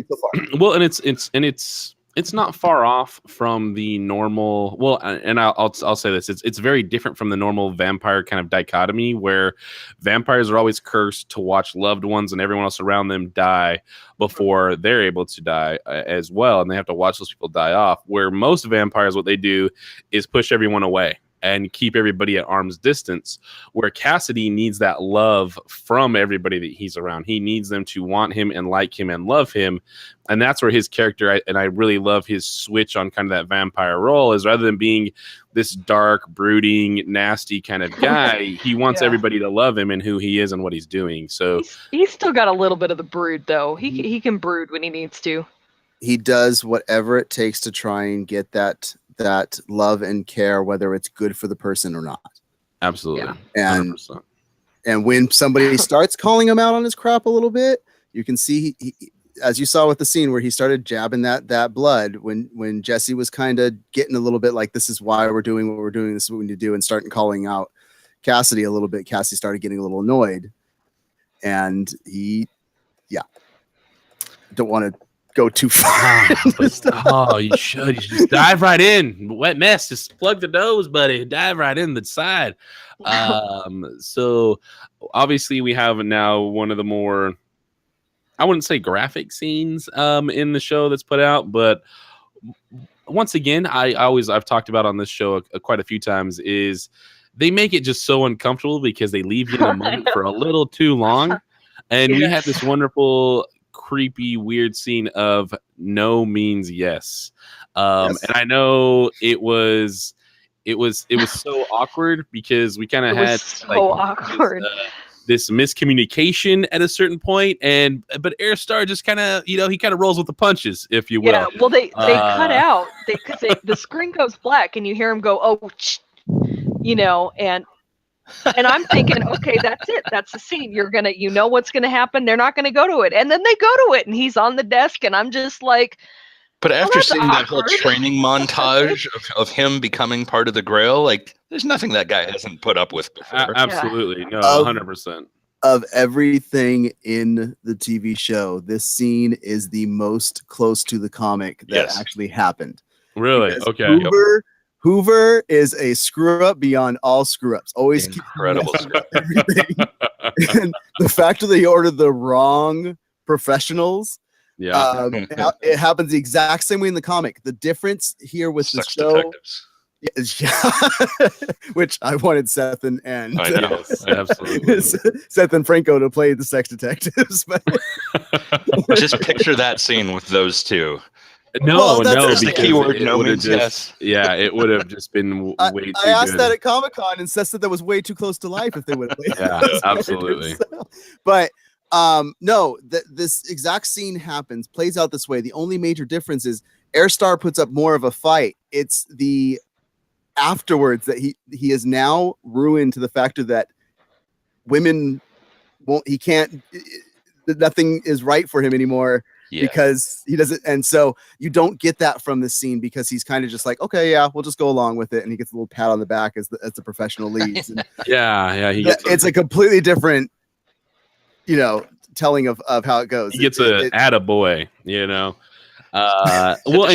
Speaker 1: Well, and it's not far off from the normal. Well, and I'll say this: it's very different from the normal vampire kind of dichotomy, where vampires are always cursed to watch loved ones and everyone else around them die before they're able to die as well, and they have to watch those people die off. Where most vampires, what they do is push everyone away. and keep everybody at arm's distance, where Cassidy needs that love from everybody that he's around. He needs them to want him and like him and love him. And that's where his character, and I really love his switch on kind of that vampire role, is rather than being this dark, brooding, nasty kind of guy, he wants everybody to love him and who he is and what he's doing. So
Speaker 2: he's still got a little bit of the brood, though. He can brood when he needs to.
Speaker 3: He does whatever it takes to try and get that love and care, whether it's good for the person or not.
Speaker 1: Absolutely.
Speaker 3: Yeah.
Speaker 1: 100%.
Speaker 3: And when somebody starts calling him out on his crap a little bit, you can see he as you saw with the scene where he started jabbing that blood, when Jesse was kind of getting a little bit like, this is why we're doing what we're doing, this is what we need to do, and starting calling out Cassidy a little bit, Cassidy started getting a little annoyed. And don't want to go too far.
Speaker 1: You should just dive right in. Wet mess, just plug the nose, buddy. Dive right in the side. So obviously we have now one of the more, I wouldn't say graphic scenes in the show that's put out, but once again, I've talked about on this show quite a few times, is they make it just so uncomfortable because they leave you in a moment for a little too long. And we had this wonderful, creepy, weird scene of no means yes. And I know it was so awkward because we kind of had
Speaker 2: awkward.
Speaker 1: This miscommunication at a certain point, but Airstar just kind of, he kind of rolls with the punches, if you will.
Speaker 2: Yeah, well, they cut out. The screen goes black, and you hear him go, "Oh," and I'm thinking, okay, that's it. That's the scene. You know what's gonna happen. They're not gonna go to it, and then they go to it, and he's on the desk, and I'm just like.
Speaker 4: But after seeing that whole training montage of him becoming part of the Grail, like, there's nothing that guy hasn't put up with before.
Speaker 1: Absolutely. No, 100%.
Speaker 3: Of everything in the TV show, this scene is the most close to the comic that actually happened.
Speaker 1: Really?
Speaker 3: Because
Speaker 1: Okay.
Speaker 3: Hoover is a screw-up beyond all screw-ups. Always
Speaker 4: incredible screw-up.
Speaker 3: Everything. And the fact that they ordered the wrong professionals.
Speaker 1: Yeah,
Speaker 3: it happens the exact same way in the comic. The difference here with the show, which I wanted Seth and
Speaker 4: I know,
Speaker 1: absolutely
Speaker 3: Seth and Franco to play the sex detectives. But
Speaker 4: just picture that scene with those two.
Speaker 1: No,
Speaker 4: that's the keyword. No means yes.
Speaker 1: Yeah, it would have just been way too good.
Speaker 3: I asked that at Comic-Con, and Seth said that was way too close to life if they would have played.
Speaker 1: Yeah, absolutely.
Speaker 3: But no, this exact scene plays out this way. The only major difference is Airstar puts up more of a fight. It's the afterwards that he is now ruined to the factor that women nothing is right for him anymore because he doesn't. And so you don't get that from the scene because he's kind of just like, okay, yeah, we'll just go along with it. And he gets a little pat on the back as the professional leads. And it's a completely different, telling of how it goes.
Speaker 1: He gets an attaboy, Well,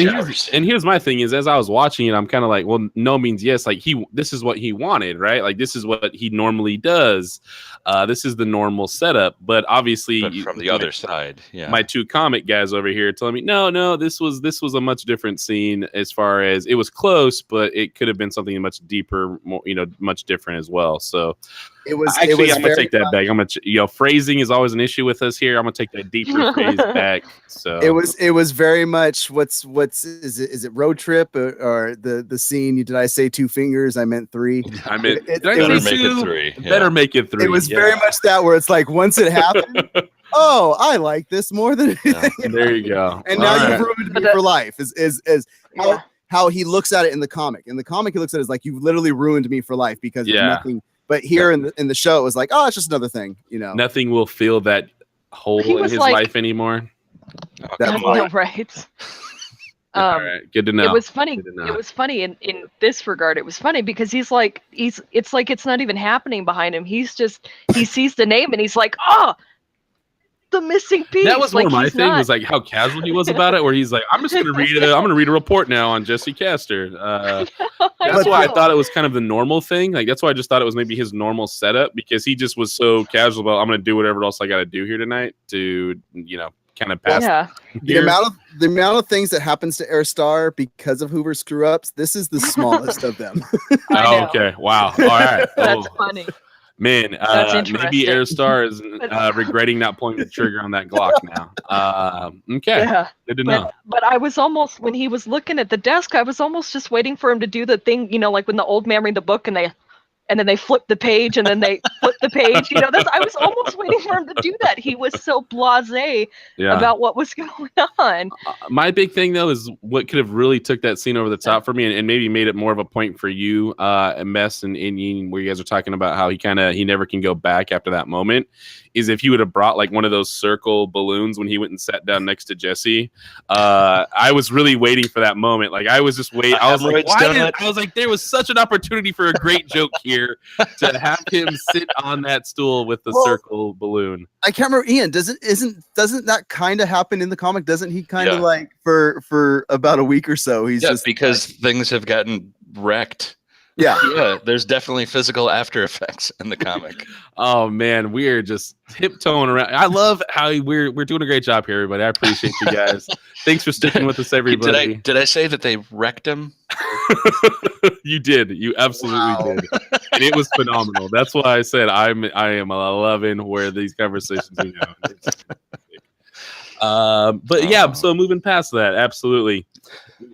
Speaker 1: and here's my thing is, as I was watching it, I'm kind of like, well, no means yes. Like this is what he wanted, right? Like this is what he normally does. This is the normal setup. But obviously,
Speaker 4: from the other side,
Speaker 1: my two comic guys over here telling me, no, this was a much different scene. As far as it was close, but it could have been something much deeper, more, much different as well. So
Speaker 3: it was.
Speaker 1: Actually, I'm gonna take that back. I'm gonna, phrasing is always an issue with us here. I'm gonna take that deeper phrase back. So
Speaker 3: it was very much is it road trip or the scene? Did I say 2 fingers? I meant 3.
Speaker 1: I meant
Speaker 4: better make it 3.
Speaker 1: Better make it 3.
Speaker 3: It was very much that where it's like once it happened, oh, I like this more than anything.
Speaker 1: There you go.
Speaker 3: And now you've ruined me for life. Is how he looks at it in the comic. In the comic, he looks at it as like, you've literally ruined me for life because there's nothing. But here in the show, it was like, oh, it's just another thing,
Speaker 1: Nothing will fill that hole in his life anymore.
Speaker 2: Right.
Speaker 1: All right, good to know.
Speaker 2: It was funny. It was funny in this regard. It was funny because it's like it's not even happening behind him. He sees the name and he's like, oh, the missing piece.
Speaker 1: That was one of my things, was like how casual he was about it, where he's like, I'm just gonna read it. I'm gonna read a report now on Jesse Caster. That's why I thought it was kind of the normal thing. Like that's why I just thought it was maybe his normal setup, because he just was so casual about, I'm gonna do whatever else I gotta do here tonight to kind of past.
Speaker 2: Yeah.
Speaker 3: The amount of things that happens to Airstar because of Hoover's screw ups, this is the smallest of them.
Speaker 2: I know.
Speaker 1: Okay. Wow. All right.
Speaker 2: That's funny.
Speaker 1: Man,
Speaker 2: That's
Speaker 1: maybe
Speaker 2: interesting.
Speaker 1: Airstar is regretting not pulling the trigger on that Glock now. Okay.
Speaker 2: Yeah.
Speaker 1: Good to know.
Speaker 2: But I was almost, when he was looking at the desk, I was almost just waiting for him to do the thing, like when the old man read the book and then they flip the page and then they flip the page. I was almost waiting for him to do that. He was so blasé about what was going on.
Speaker 1: My big thing though is what could have really took that scene over the top for me and maybe made it more of a point for you, Mess and Yin, where you guys are talking about how he never can go back after that moment, is if you would have brought like one of those circle balloons when he went and sat down next to Jesse. I was really waiting for that moment. Like I was just waiting. I was like, there was such an opportunity for a great joke here to have him sit on that stool with the circle balloon.
Speaker 3: I can't remember, Ian. Doesn't that kind of happen in the comic? Doesn't he kind of like for about a week or so? He's just
Speaker 4: because things have gotten wrecked. Yeah, there's definitely physical after effects in the comic.
Speaker 1: Oh man, we're just tiptoeing around. I love how we're doing a great job here, everybody. I appreciate you guys. Thanks for sticking with us, everybody.
Speaker 4: Did I say that they wrecked him?
Speaker 1: You did. You absolutely did. And it was phenomenal. That's why I said I am loving where these conversations are going. But yeah, so moving past that, absolutely.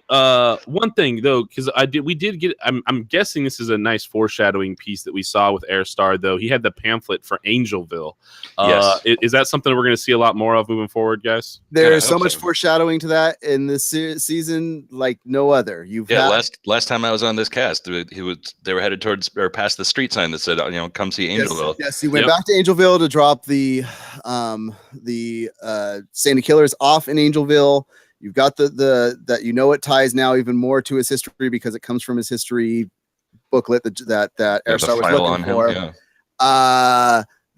Speaker 1: One thing though, because we did get. I'm guessing this is a nice foreshadowing piece that we saw with Airstar. Though he had the pamphlet for Angelville.
Speaker 4: Yes.
Speaker 1: Is that something we're going to see a lot more of moving forward, guys?
Speaker 3: There's so much foreshadowing to that in this season, like no other.
Speaker 4: Last time I was on this cast, they were headed towards or past the street sign that said, come see Angelville.
Speaker 3: Yes, he went back to Angelville to drop the Santa Killers off in Angelville. You've got the it ties now even more to his history because it comes from his history booklet that Airstar was looking for.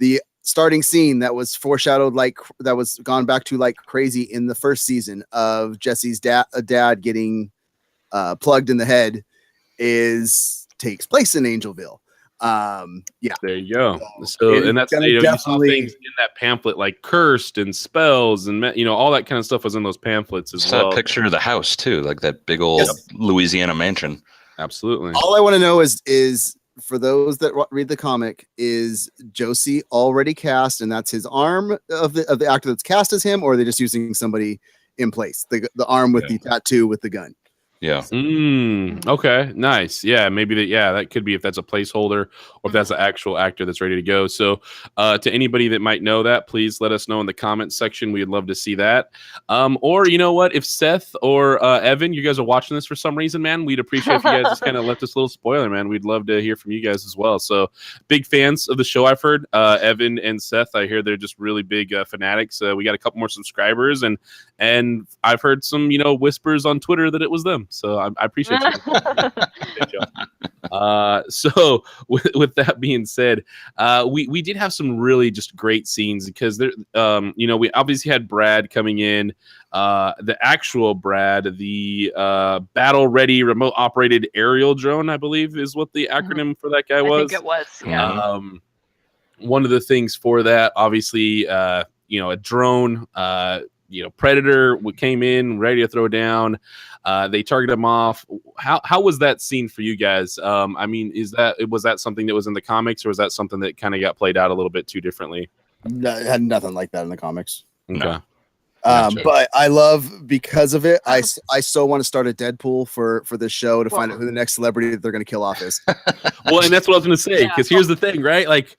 Speaker 3: The starting scene that was foreshadowed, that was gone back to like crazy in the first season of Jesse's dad getting plugged in the head takes place in Angelville.
Speaker 1: There you go. So and that's you saw things in that pamphlet like cursed and spells and all that kind of stuff was in those pamphlets as well.
Speaker 4: Saw a picture of the house too, like that big old Louisiana mansion.
Speaker 1: Absolutely.
Speaker 3: All I want to know is for those that read the comic, is Josie already cast and that's his arm of the actor that's cast as him, or are they just using somebody in place, the arm with the tattoo with the gun?
Speaker 4: Yeah.
Speaker 1: Okay. Nice. Yeah. Maybe that could be if that's a placeholder or if that's an actual actor that's ready to go. So, to anybody that might know that, please let us know in the comments section. We'd love to see that. Or you know what? If Seth or Evan, you guys are watching this for some reason, man, we'd appreciate if you guys just kind of left us a little spoiler, man. We'd love to hear from you guys as well. So, big fans of the show. I've heard Evan and Seth. I hear they're just really big fanatics. We got a couple more subscribers, and I've heard some whispers on Twitter that it was them. So I appreciate you. So with that being said, we did have some really just great scenes because there, we obviously had Brad coming in, the actual Brad, the battle ready remote operated aerial drone, I believe is what the acronym for that guy was.
Speaker 2: I think it was. Yeah.
Speaker 1: One of the things for that, obviously, a drone, Predator came in ready to throw down. They targeted him off. How was that scene for you guys? I mean, was that something that was in the comics, or was that something that kind of got played out a little bit too differently?
Speaker 3: No, it had nothing like that in the comics.
Speaker 1: Okay.
Speaker 4: No.
Speaker 3: But I love, because of it, I so want to start a Deadpool for this show to find out who the next celebrity that they're going to kill off is.
Speaker 1: Well, and that's what I was going to say, because here's the thing, right? Like,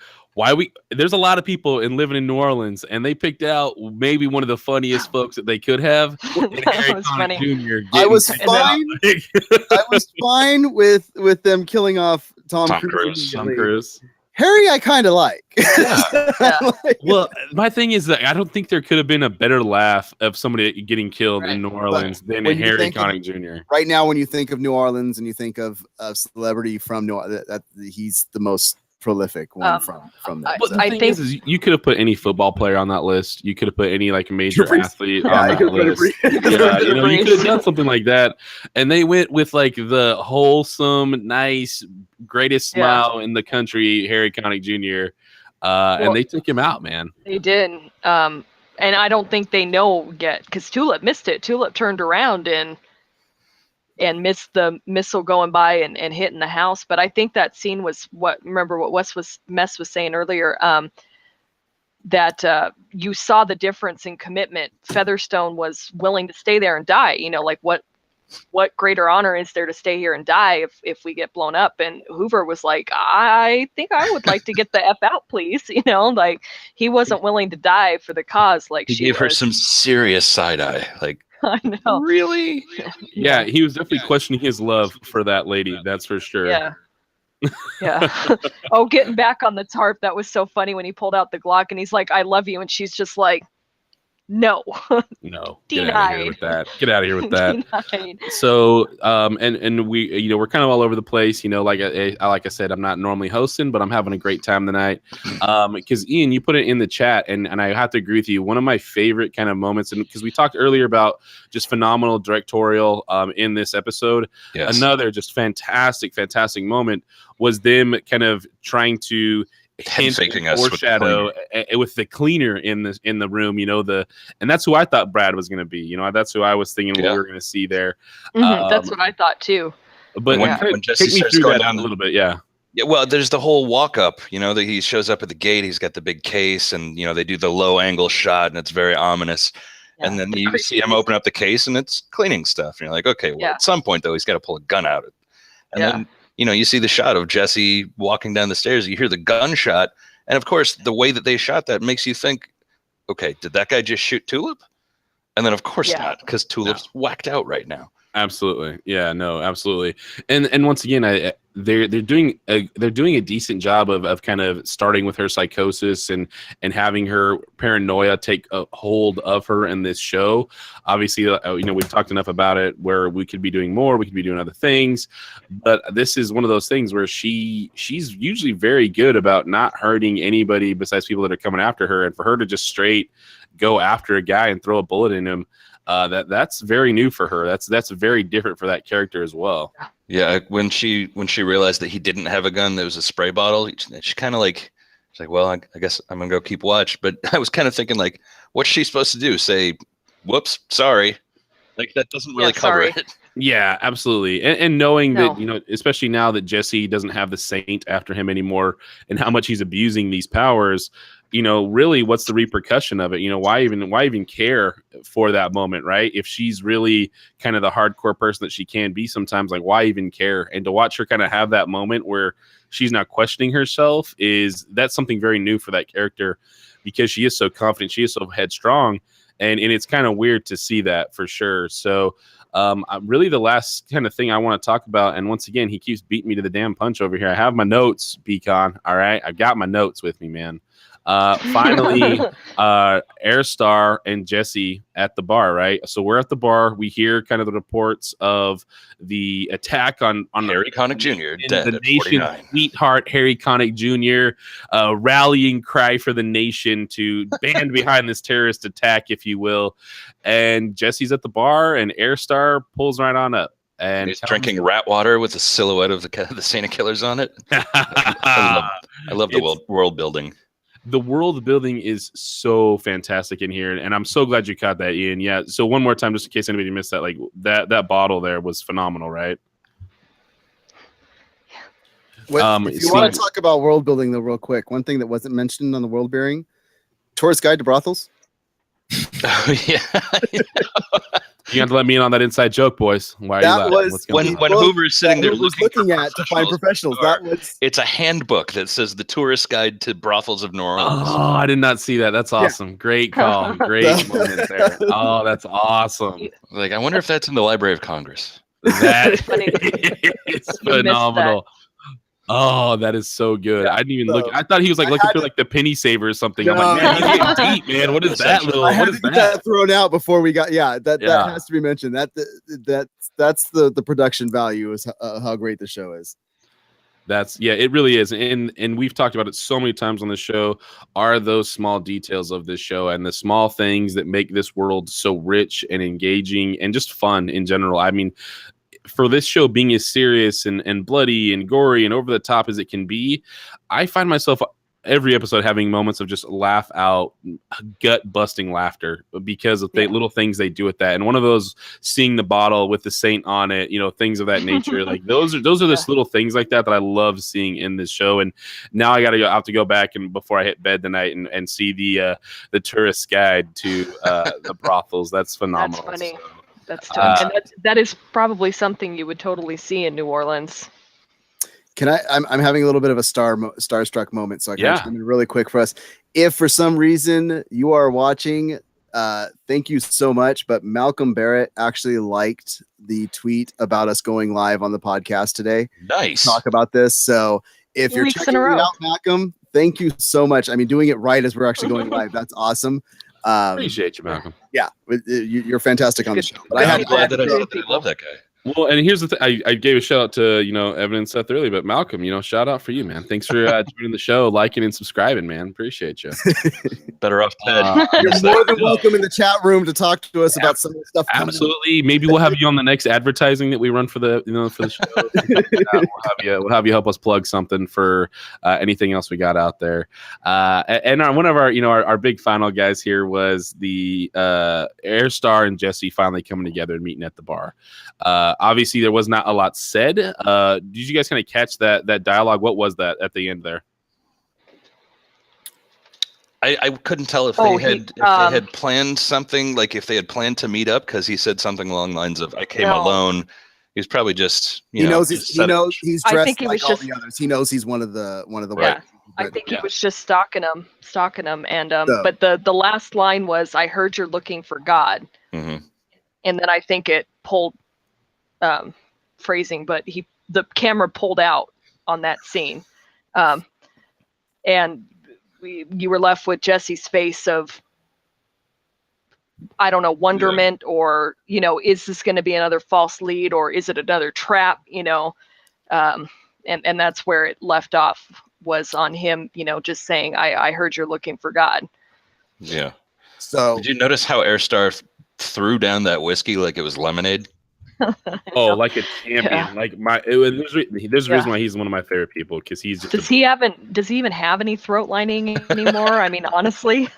Speaker 1: there's a lot of people living in New Orleans, and they picked out maybe one of the funniest folks that they could have.
Speaker 2: That was funny.
Speaker 3: I was fine. I was fine with them killing off Tom Cruise. Harry, I kind of like.
Speaker 1: Well, my thing is that I don't think there could have been a better laugh of somebody getting killed in New Orleans than a Harry Connick Jr.
Speaker 3: Right now, when you think of New Orleans and you think of a celebrity from New Orleans, he's the most prolific one from that.
Speaker 1: But the thing is you could have put any football player on that list. You could have put any major athlete on that list. You could have done something like that. And they went with the wholesome, nice, greatest smile in the country, Harry Connick Jr. And they took him out, man.
Speaker 2: They did. And And I don't think they know yet because Tulip missed it. Tulip turned around and missed the missile going by and hitting the house. But I think that scene was remember what Mess was saying earlier, that you saw the difference in commitment. Featherstone was willing to stay there and die. You know, like what greater honor is there to stay here and die if we get blown up? And Hoover was like, I think I would like to get the F out, please. You know, like he wasn't willing to die for the cause. Like
Speaker 4: he gave her some serious side eye. Like,
Speaker 2: I know.
Speaker 4: Really?
Speaker 1: Yeah, he was definitely questioning his love for that lady. That's for sure.
Speaker 2: Yeah. Yeah. Oh, getting back on the tarp. That was so funny when he pulled out the Glock and he's like, I love you. And she's just like, no.
Speaker 1: No.
Speaker 2: Denied.
Speaker 1: Get out of here with that. Get out of here with that.
Speaker 2: Denied.
Speaker 1: So, and we, you know, we're kind of all over the place. You know, like I said, I'm not normally hosting, but I'm having a great time tonight. Because Ian, you put it in the chat, and I have to agree with you. One of my favorite kind of moments, and because we talked earlier about just phenomenal directorial in this episode. Yes. Another just fantastic moment was them kind of trying to
Speaker 4: faking us
Speaker 1: foreshadow with the cleaner in the room, you know, and that's who I thought Brad was going to be. You know, that's who I was thinking we were going to see there.
Speaker 2: That's what I thought too.
Speaker 1: But
Speaker 4: when Jesse starts going down
Speaker 1: a little bit, yeah.
Speaker 4: Well, there's the whole walk up. You know, that he shows up at the gate. He's got the big case, and you know they do the low angle shot, and it's very ominous. Yeah, and then you see him open up the case, and it's cleaning stuff. And you're like, okay, well, at some point though, he's got to pull a gun out. And then you know, you see the shot of Jesse walking down the stairs. You hear the gunshot. And of course, the way that they shot that makes you think, okay, did that guy just shoot Tulip? And then of course not, because Tulip's whacked out right now.
Speaker 1: Absolutely. Yeah, no, absolutely. And once again, they're doing a decent job of kind of starting with her psychosis and having her paranoia take a hold of her in this show. Obviously, you know, we've talked enough about it where we could be doing more, we could be doing other things, but this is one of those things where she's usually very good about not hurting anybody besides people that are coming after her, and for her to just straight go after a guy and throw a bullet in him. That's very new for her. That's very different for that character as well.
Speaker 4: Yeah, when she realized that he didn't have a gun, there was a spray bottle. She kind of like, she's like, well, I guess I'm gonna go keep watch. But I was kind of thinking like, what's she supposed to do? Say, whoops, sorry. Like that doesn't really cover it.
Speaker 1: Yeah, absolutely. And knowing that, you know, especially now that Jesse doesn't have the Saint after him anymore, and how much he's abusing these powers. You know, really, what's the repercussion of it? You know, why even care for that moment, right? If she's really kind of the hardcore person that she can be sometimes, like, why even care? And to watch her kind of have that moment where she's not questioning herself that's something very new for that character, because she is so confident, she is so headstrong, and it's kind of weird to see that for sure. So, really, the last kind of thing I want to talk about, and once again, he keeps beating me to the damn punch over here. I have my notes, BCon. All right, I've got my notes with me, man. Finally, Airstar and Jesse at the bar, right? So we're at the bar. We hear kind of the reports of the attack on
Speaker 4: Harry Connick Jr. dead
Speaker 1: the
Speaker 4: at
Speaker 1: nation
Speaker 4: 49.
Speaker 1: Sweetheart Harry Connick Jr. Rallying cry for the nation to band behind this terrorist attack, if you will. And Jesse's at the bar, and Airstar pulls right on up. And
Speaker 4: he's drinking rat water with a silhouette of the Santa Killers on it. I love the world building.
Speaker 1: The world building is so fantastic in here, and I'm so glad you caught that, Ian. Yeah. So one more time, just in case anybody missed that, like that bottle there was phenomenal, right?
Speaker 3: If you want to talk about world building, though, real quick, one thing that wasn't mentioned on the world building: tourist guide to brothels.
Speaker 4: Oh yeah.
Speaker 1: You have to let me in on that inside joke, boys. Why are you laughing?
Speaker 4: When Hoover is sitting there looking
Speaker 3: at to find professionals.
Speaker 4: It's a handbook that says the tourist guide to brothels of New Orleans.
Speaker 1: Oh, I did not see that. That's awesome. Yeah. Great call. Great moment there. Oh, that's awesome.
Speaker 4: Like, I wonder if that's in the Library of Congress.
Speaker 1: That is phenomenal. Oh, that is so good. I didn't even look. I thought he was like looking for like the penny saver or something. I'm like, man, he's getting deep, man. What is that little?
Speaker 3: I had to get that thrown out before we got. That has to be mentioned. That's the production value is how great the show is.
Speaker 1: It really is. And we've talked about it so many times on the show, are those small details of this show and the small things that make this world so rich and engaging and just fun in general. I mean, for this show being as serious and bloody and gory and over the top as it can be, I find myself every episode having moments of just laugh out, gut busting laughter because of the little things they do with that. And one of those, seeing the bottle with the saint on it, things of that nature. Like those are just little things like that I love seeing in this show. And now I have to go back and before I hit bed tonight and see the tourist guide to the brothels. That's phenomenal.
Speaker 2: That's funny.
Speaker 1: So,
Speaker 2: that's totally, and that is probably something you would totally see in New Orleans.
Speaker 3: I'm having a little bit of a starstruck moment, so I can come in really quick for us. If for some reason you are watching, thank you so much. But Malcolm Barrett actually liked the tweet about us going live on the podcast today.
Speaker 4: Nice.
Speaker 3: Talk about this. So if you're checking it out, Malcolm, thank you so much. I mean, doing it right as we're actually going live, that's awesome.
Speaker 1: Appreciate you, Malcolm.
Speaker 3: Yeah, you're fantastic on the show. But
Speaker 4: I'm glad that I love that guy.
Speaker 1: Well, and here's the thing. I gave a shout out to, Evan and Seth earlier, but Malcolm, shout out for you, man. Thanks for joining the show, liking and subscribing, man. Appreciate you.
Speaker 4: Better off Ted.
Speaker 3: You're more than welcome in the chat room to talk to us about some of the stuff.
Speaker 1: Absolutely. Maybe we'll have you on the next advertising that we run for the, for the show. We'll have you help us plug something for anything else we got out there. And one of our big final guys here was the Airstar and Jesse finally coming together and meeting at the bar. Obviously, there was not a lot said. Did you guys kind of catch that dialogue? What was that at the end there?
Speaker 4: I couldn't tell if they had planned something, like if they had planned to meet up, because he said something along the lines of "I came alone." He was probably just he knows he's
Speaker 3: dressed like all the others. He knows he's one of the
Speaker 2: right. I think he was just stalking him, and but the last line was, "I heard you're looking for God," and then I think it pulled. Phrasing, but the camera pulled out on that scene, and you were left with Jesse's face of, I don't know, wonderment, or is this going to be another false lead, or is it another trap? And that's where it left off, was on him, just saying, I heard you're looking for God.
Speaker 4: Yeah.
Speaker 3: So
Speaker 4: did you notice how Airstar threw down that whiskey like it was lemonade?
Speaker 1: Like a champion. Like there's a reason why he's one of my favorite people, because he's just
Speaker 2: does he even have any throat lining anymore? I mean, honestly.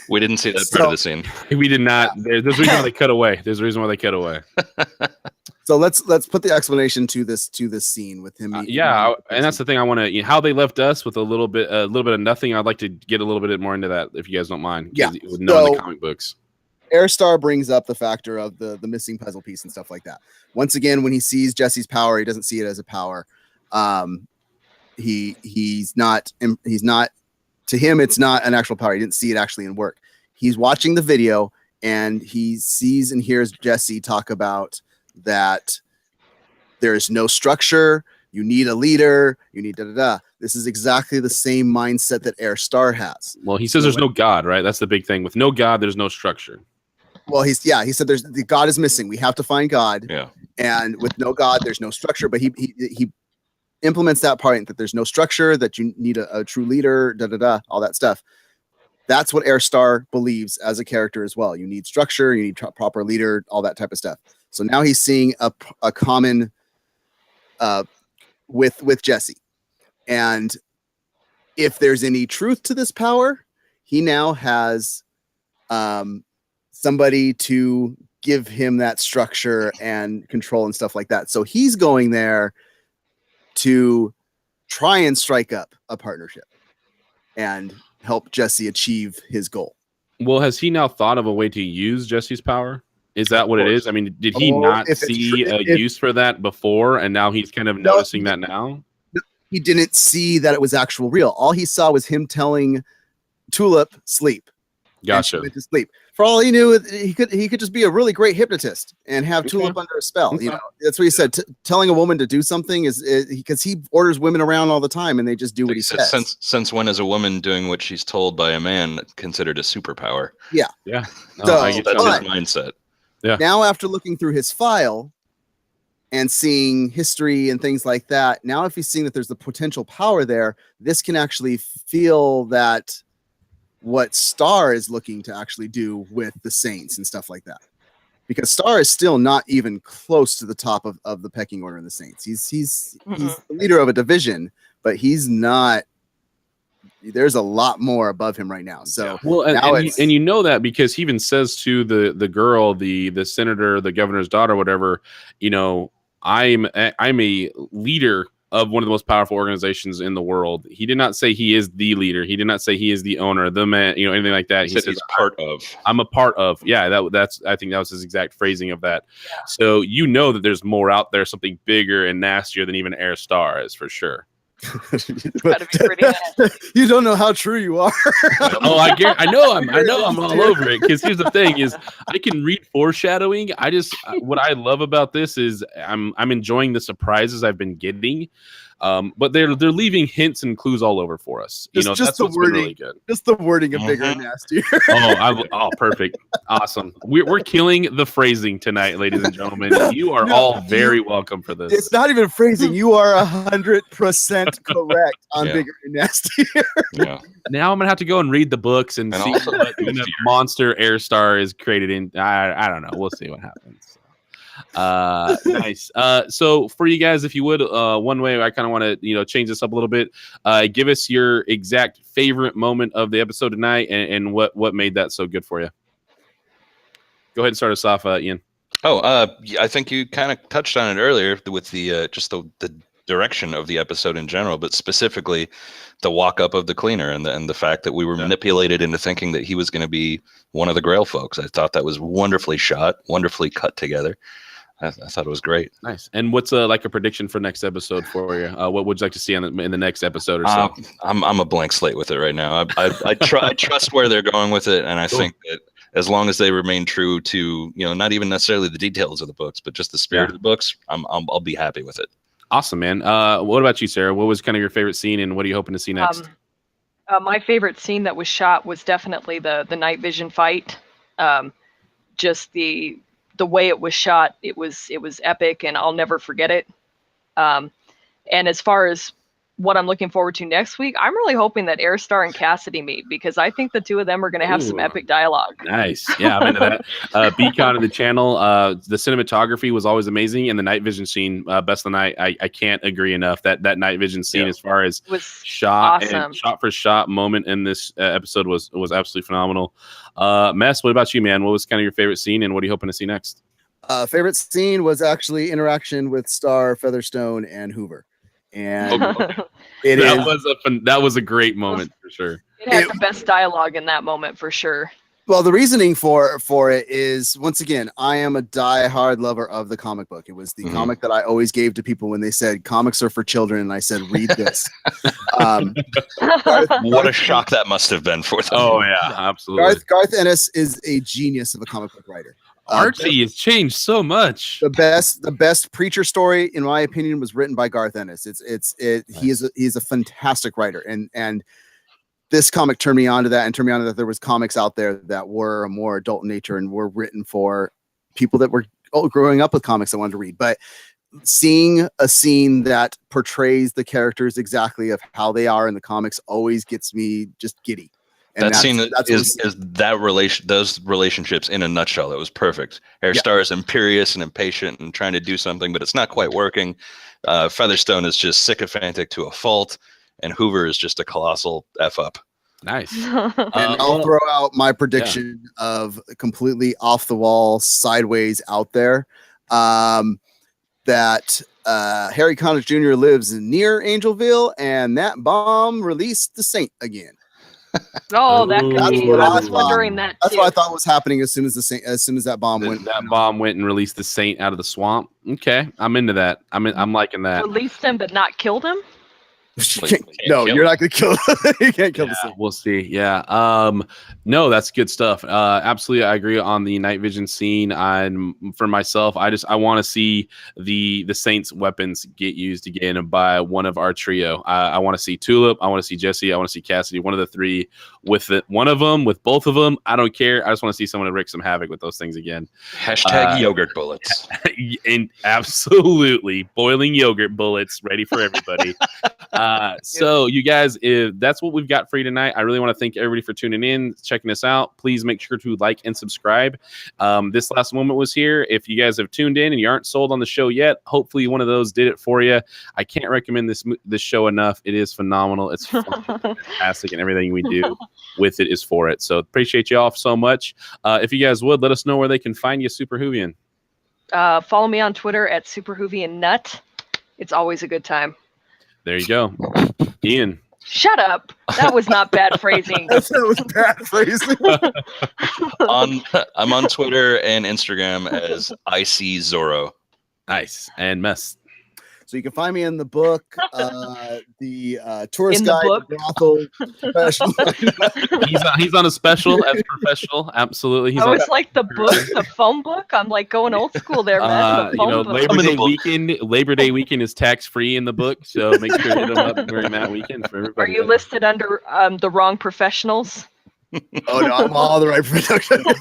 Speaker 4: We didn't see that part of the scene.
Speaker 1: We did not. There's a reason why they cut away.
Speaker 3: So let's put the explanation to this scene with him.
Speaker 1: And that's the thing I want to, how they left us with a little bit of nothing. I'd like to get a little bit more into that, if you guys don't mind.
Speaker 3: Yeah,
Speaker 1: with knowing the comic books.
Speaker 3: Airstar brings up the factor of the missing puzzle piece and stuff like that. Once again, when he sees Jesse's power, he doesn't see it as a power. He's not to him, it's not an actual power. He didn't see it actually in work. He's watching the video and he sees and hears Jesse talk about that there's no structure. You need a leader. You need da-da-da. This is exactly the same mindset that Airstar has.
Speaker 1: Well, he says there's no God, right? That's the big thing. With no God, there's no structure.
Speaker 3: Well, he said the God is missing. We have to find God.
Speaker 4: Yeah.
Speaker 3: And with no God, there's no structure. But he implements that part, that there's no structure, that you need a true leader, da-da-da, all that stuff. That's what Airstar believes as a character as well. You need structure, you need proper leader, all that type of stuff. So now he's seeing a common with Jesse. And if there's any truth to this power, he now has somebody to give him that structure and control and stuff like that. So he's going there to try and strike up a partnership and help Jesse achieve his goal.
Speaker 1: Well, has he now thought of a way to use Jesse's power? Is that what it is? I mean, did he not see a use for that before, and now he's kind of noticing that now?
Speaker 3: He didn't see that it was actual real. All he saw was him telling Tulip, sleep.
Speaker 1: Gotcha.
Speaker 3: To sleep. For all he knew, he could just be a really great hypnotist and have Tulip under a spell. That's what he said. Telling a woman to do something is because he orders women around all the time, and they just do what he says.
Speaker 4: Since when is a woman doing what she's told by a man considered a superpower?
Speaker 3: Yeah.
Speaker 1: Yeah. No,
Speaker 4: that's his mindset.
Speaker 1: Yeah.
Speaker 3: Now, after looking through his file and seeing history and things like that, now if he's seeing that there's the potential power there, this can actually feel that what Star is looking to actually do with the Saints and stuff like that. Because Star is still not even close to the top of the pecking order in the Saints. He's the leader of a division, but he's not. There's a lot more above him right now. So
Speaker 1: well, and you know that because he even says to the girl, the senator, the governor's daughter, whatever, you know, I'm a leader of one of the most powerful organizations in the world. He did not say he is the leader. He did not say he is the owner, the man, you know, anything like that. He said
Speaker 4: he's part of.
Speaker 1: I'm a part of. Yeah, that's. I think that was his exact phrasing of that. Yeah. So you know that there's more out there, something bigger and nastier than even Air Star is for sure.
Speaker 2: Gotta be pretty nasty.
Speaker 3: You don't know how true you are.
Speaker 1: Oh, I know I'm all over it because here's the thing: is I can read foreshadowing. What I love about this is I'm enjoying the surprises I've been getting. But they're leaving hints and clues all over for us. You know, that's what's been really good.
Speaker 3: Just the wording of bigger and nastier.
Speaker 1: Perfect, awesome. We're killing the phrasing tonight, ladies and gentlemen. You are all very welcome for this.
Speaker 3: It's not even phrasing. You are 100% correct on bigger and nastier.
Speaker 1: Yeah. Now I'm gonna have to go and read the books and see what monster Air Star is created in. I don't know. We'll see what happens. Nice. So for you guys, if you would, one way I kind of want to, change this up a little bit. Give us your exact favorite moment of the episode tonight, and what made that so good for you. Go ahead and start us off, Ian.
Speaker 4: I think you kind of touched on it earlier with the just the direction of the episode in general, but specifically the walk up of the cleaner and the fact that we were manipulated into thinking that he was going to be one of the Grail folks. I thought that was wonderfully shot, wonderfully cut together. I thought it was great.
Speaker 1: Nice. And what's like a prediction for next episode for you? What would you like to see in the next episode or so?
Speaker 4: I'm a blank slate with it right now. I trust where they're going with it, and I think that as long as they remain true to not even necessarily the details of the books, but just the spirit of the books, I'll be happy with it.
Speaker 1: Awesome, man. What about you, Sarah? What was kind of your favorite scene, and what are you hoping to see next?
Speaker 2: My favorite scene that was shot was definitely the night vision fight. Just the way it was shot, it was epic, and I'll never forget it. And as far as what I'm looking forward to next week, I'm really hoping that Airstar and Cassidy meet, because I think the two of them are going to have some epic dialogue.
Speaker 1: Nice. Yeah, I'm into that. BCon of the channel, the cinematography was always amazing, and the night vision scene, best of the night. I can't agree enough. That night vision scene, as far as
Speaker 2: was
Speaker 1: shot
Speaker 2: awesome.
Speaker 1: And shot for shot moment in this episode was absolutely phenomenal. Mess, what about you, man? What was kind of your favorite scene, and what are you hoping to see next?
Speaker 3: Favorite scene was actually interaction with Star, Featherstone, and Hoover. And
Speaker 1: that was a great moment for sure.
Speaker 2: It had the best dialogue in that moment for sure.
Speaker 3: Well, the reasoning for it is, once again, I am a die-hard lover of the comic book. It was the comic that I always gave to people when they said comics are for children, and I said, read this.
Speaker 4: What a shock that must have been for them.
Speaker 1: Oh yeah, absolutely.
Speaker 3: Garth Ennis is a genius of a comic book writer.
Speaker 1: Archie has changed so much.
Speaker 3: The best Preacher story, in my opinion, was written by Garth Ennis. Nice. He's a fantastic writer, and this comic turned me on to that, and turned me on to that there was comics out there that were more adult in nature and were written for people that were growing up with comics I wanted to read. But seeing a scene that portrays the characters exactly of how they are in the comics always gets me just giddy. And
Speaker 4: that scene is those relationships in a nutshell. It was perfect. Airstar is imperious and impatient and trying to do something, but it's not quite working. Featherstone is just sycophantic to a fault, and Hoover is just a colossal F up.
Speaker 1: Nice.
Speaker 3: And I'll throw out my prediction of completely off the wall, sideways out there. That Harry Connick Jr. lives near Angelville, and that bomb released the Saint again.
Speaker 2: Oh, that could be. I was wondering that.
Speaker 3: That's what I thought was happening as soon as that bomb went.
Speaker 1: That bomb went and released the Saint out of the swamp. Okay, I'm into that. I'm liking that.
Speaker 2: Released him, but not killed him.
Speaker 3: You're not gonna kill him. You can't kill the Saint.
Speaker 1: We'll see. Yeah. No, that's good stuff. Absolutely, I agree on the night vision scene. For myself, I want to see the Saints' weapons get used again by one of our trio. I want to see Tulip. I want to see Jesse. I want to see Cassidy. One of the three with it. One of them with both of them. I don't care. I just want to see someone wreak some havoc with those things again.
Speaker 4: Hashtag yogurt bullets.
Speaker 1: And absolutely boiling yogurt bullets ready for everybody. So you guys, if that's what we've got for you tonight, I really want to thank everybody for tuning in, checking us out. Please make sure to like and subscribe. This last moment was here. If you guys have tuned in and you aren't sold on the show yet, hopefully one of those did it for you. I can't recommend this show enough. It is phenomenal. It's fantastic, and everything we do with it is for it. So appreciate you all so much. If you guys would, let us know where they can find you, Super Whovian.
Speaker 2: Follow me on Twitter at SuperWhovianNut. It's always a good time.
Speaker 1: There you go. Ian.
Speaker 2: Shut up. That was not bad phrasing.
Speaker 3: That was bad phrasing.
Speaker 4: I'm on Twitter and Instagram as IC Zorro.
Speaker 1: Nice. And Mess.
Speaker 3: So you can find me in the book, the tourist
Speaker 2: In the
Speaker 3: guide,
Speaker 2: book?
Speaker 3: brothel professional.
Speaker 1: He's on a special as professional. Absolutely. He's
Speaker 2: I
Speaker 1: on
Speaker 2: was like the book, the phone book. I'm like going old school there, man. The phone book.
Speaker 1: Labor Day weekend is tax free in the book, so make sure to hit them up during that weekend for everybody.
Speaker 2: Are you listed under the wrong professionals?
Speaker 3: Oh no, I'm all the right production.
Speaker 1: You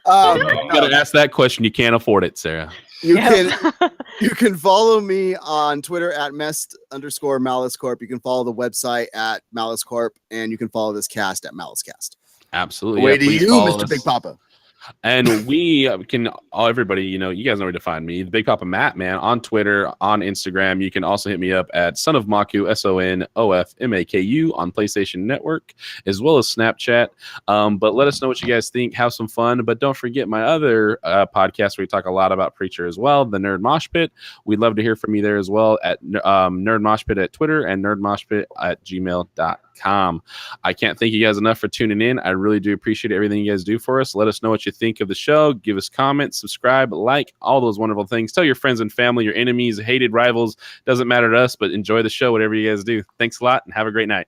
Speaker 1: gotta ask that question. You can't afford it, Sarah.
Speaker 3: You can follow me on Twitter at @mest_Malice Corp. You can follow the website at Malice Corp, and you can follow this cast at MaliceCast.
Speaker 1: Absolutely.
Speaker 3: Way to
Speaker 1: please
Speaker 3: you,
Speaker 1: follow
Speaker 3: Mr.
Speaker 1: us.
Speaker 3: Big Papa.
Speaker 1: And we can, everybody, you guys know where to find me, the Big Papa Matt, man, on Twitter, on Instagram. You can also hit me up at Son of Maku, SONOFMAKU on PlayStation Network, as well as Snapchat. But let us know what you guys think. Have some fun. But don't forget my other podcast where we talk a lot about Preacher as well, the Nerd Mosh Pit. We'd love to hear from you there as well at Nerd Mosh Pit at Twitter and nerdmoshpit@gmail.com. I can't thank you guys enough for tuning in. I really do appreciate everything you guys do for us. Let us know what you think of the show. Give us comments, subscribe, like, all those wonderful things. Tell your friends and family, your enemies, hated rivals. Doesn't matter to us, but enjoy the show, whatever you guys do. Thanks a lot and have a great night.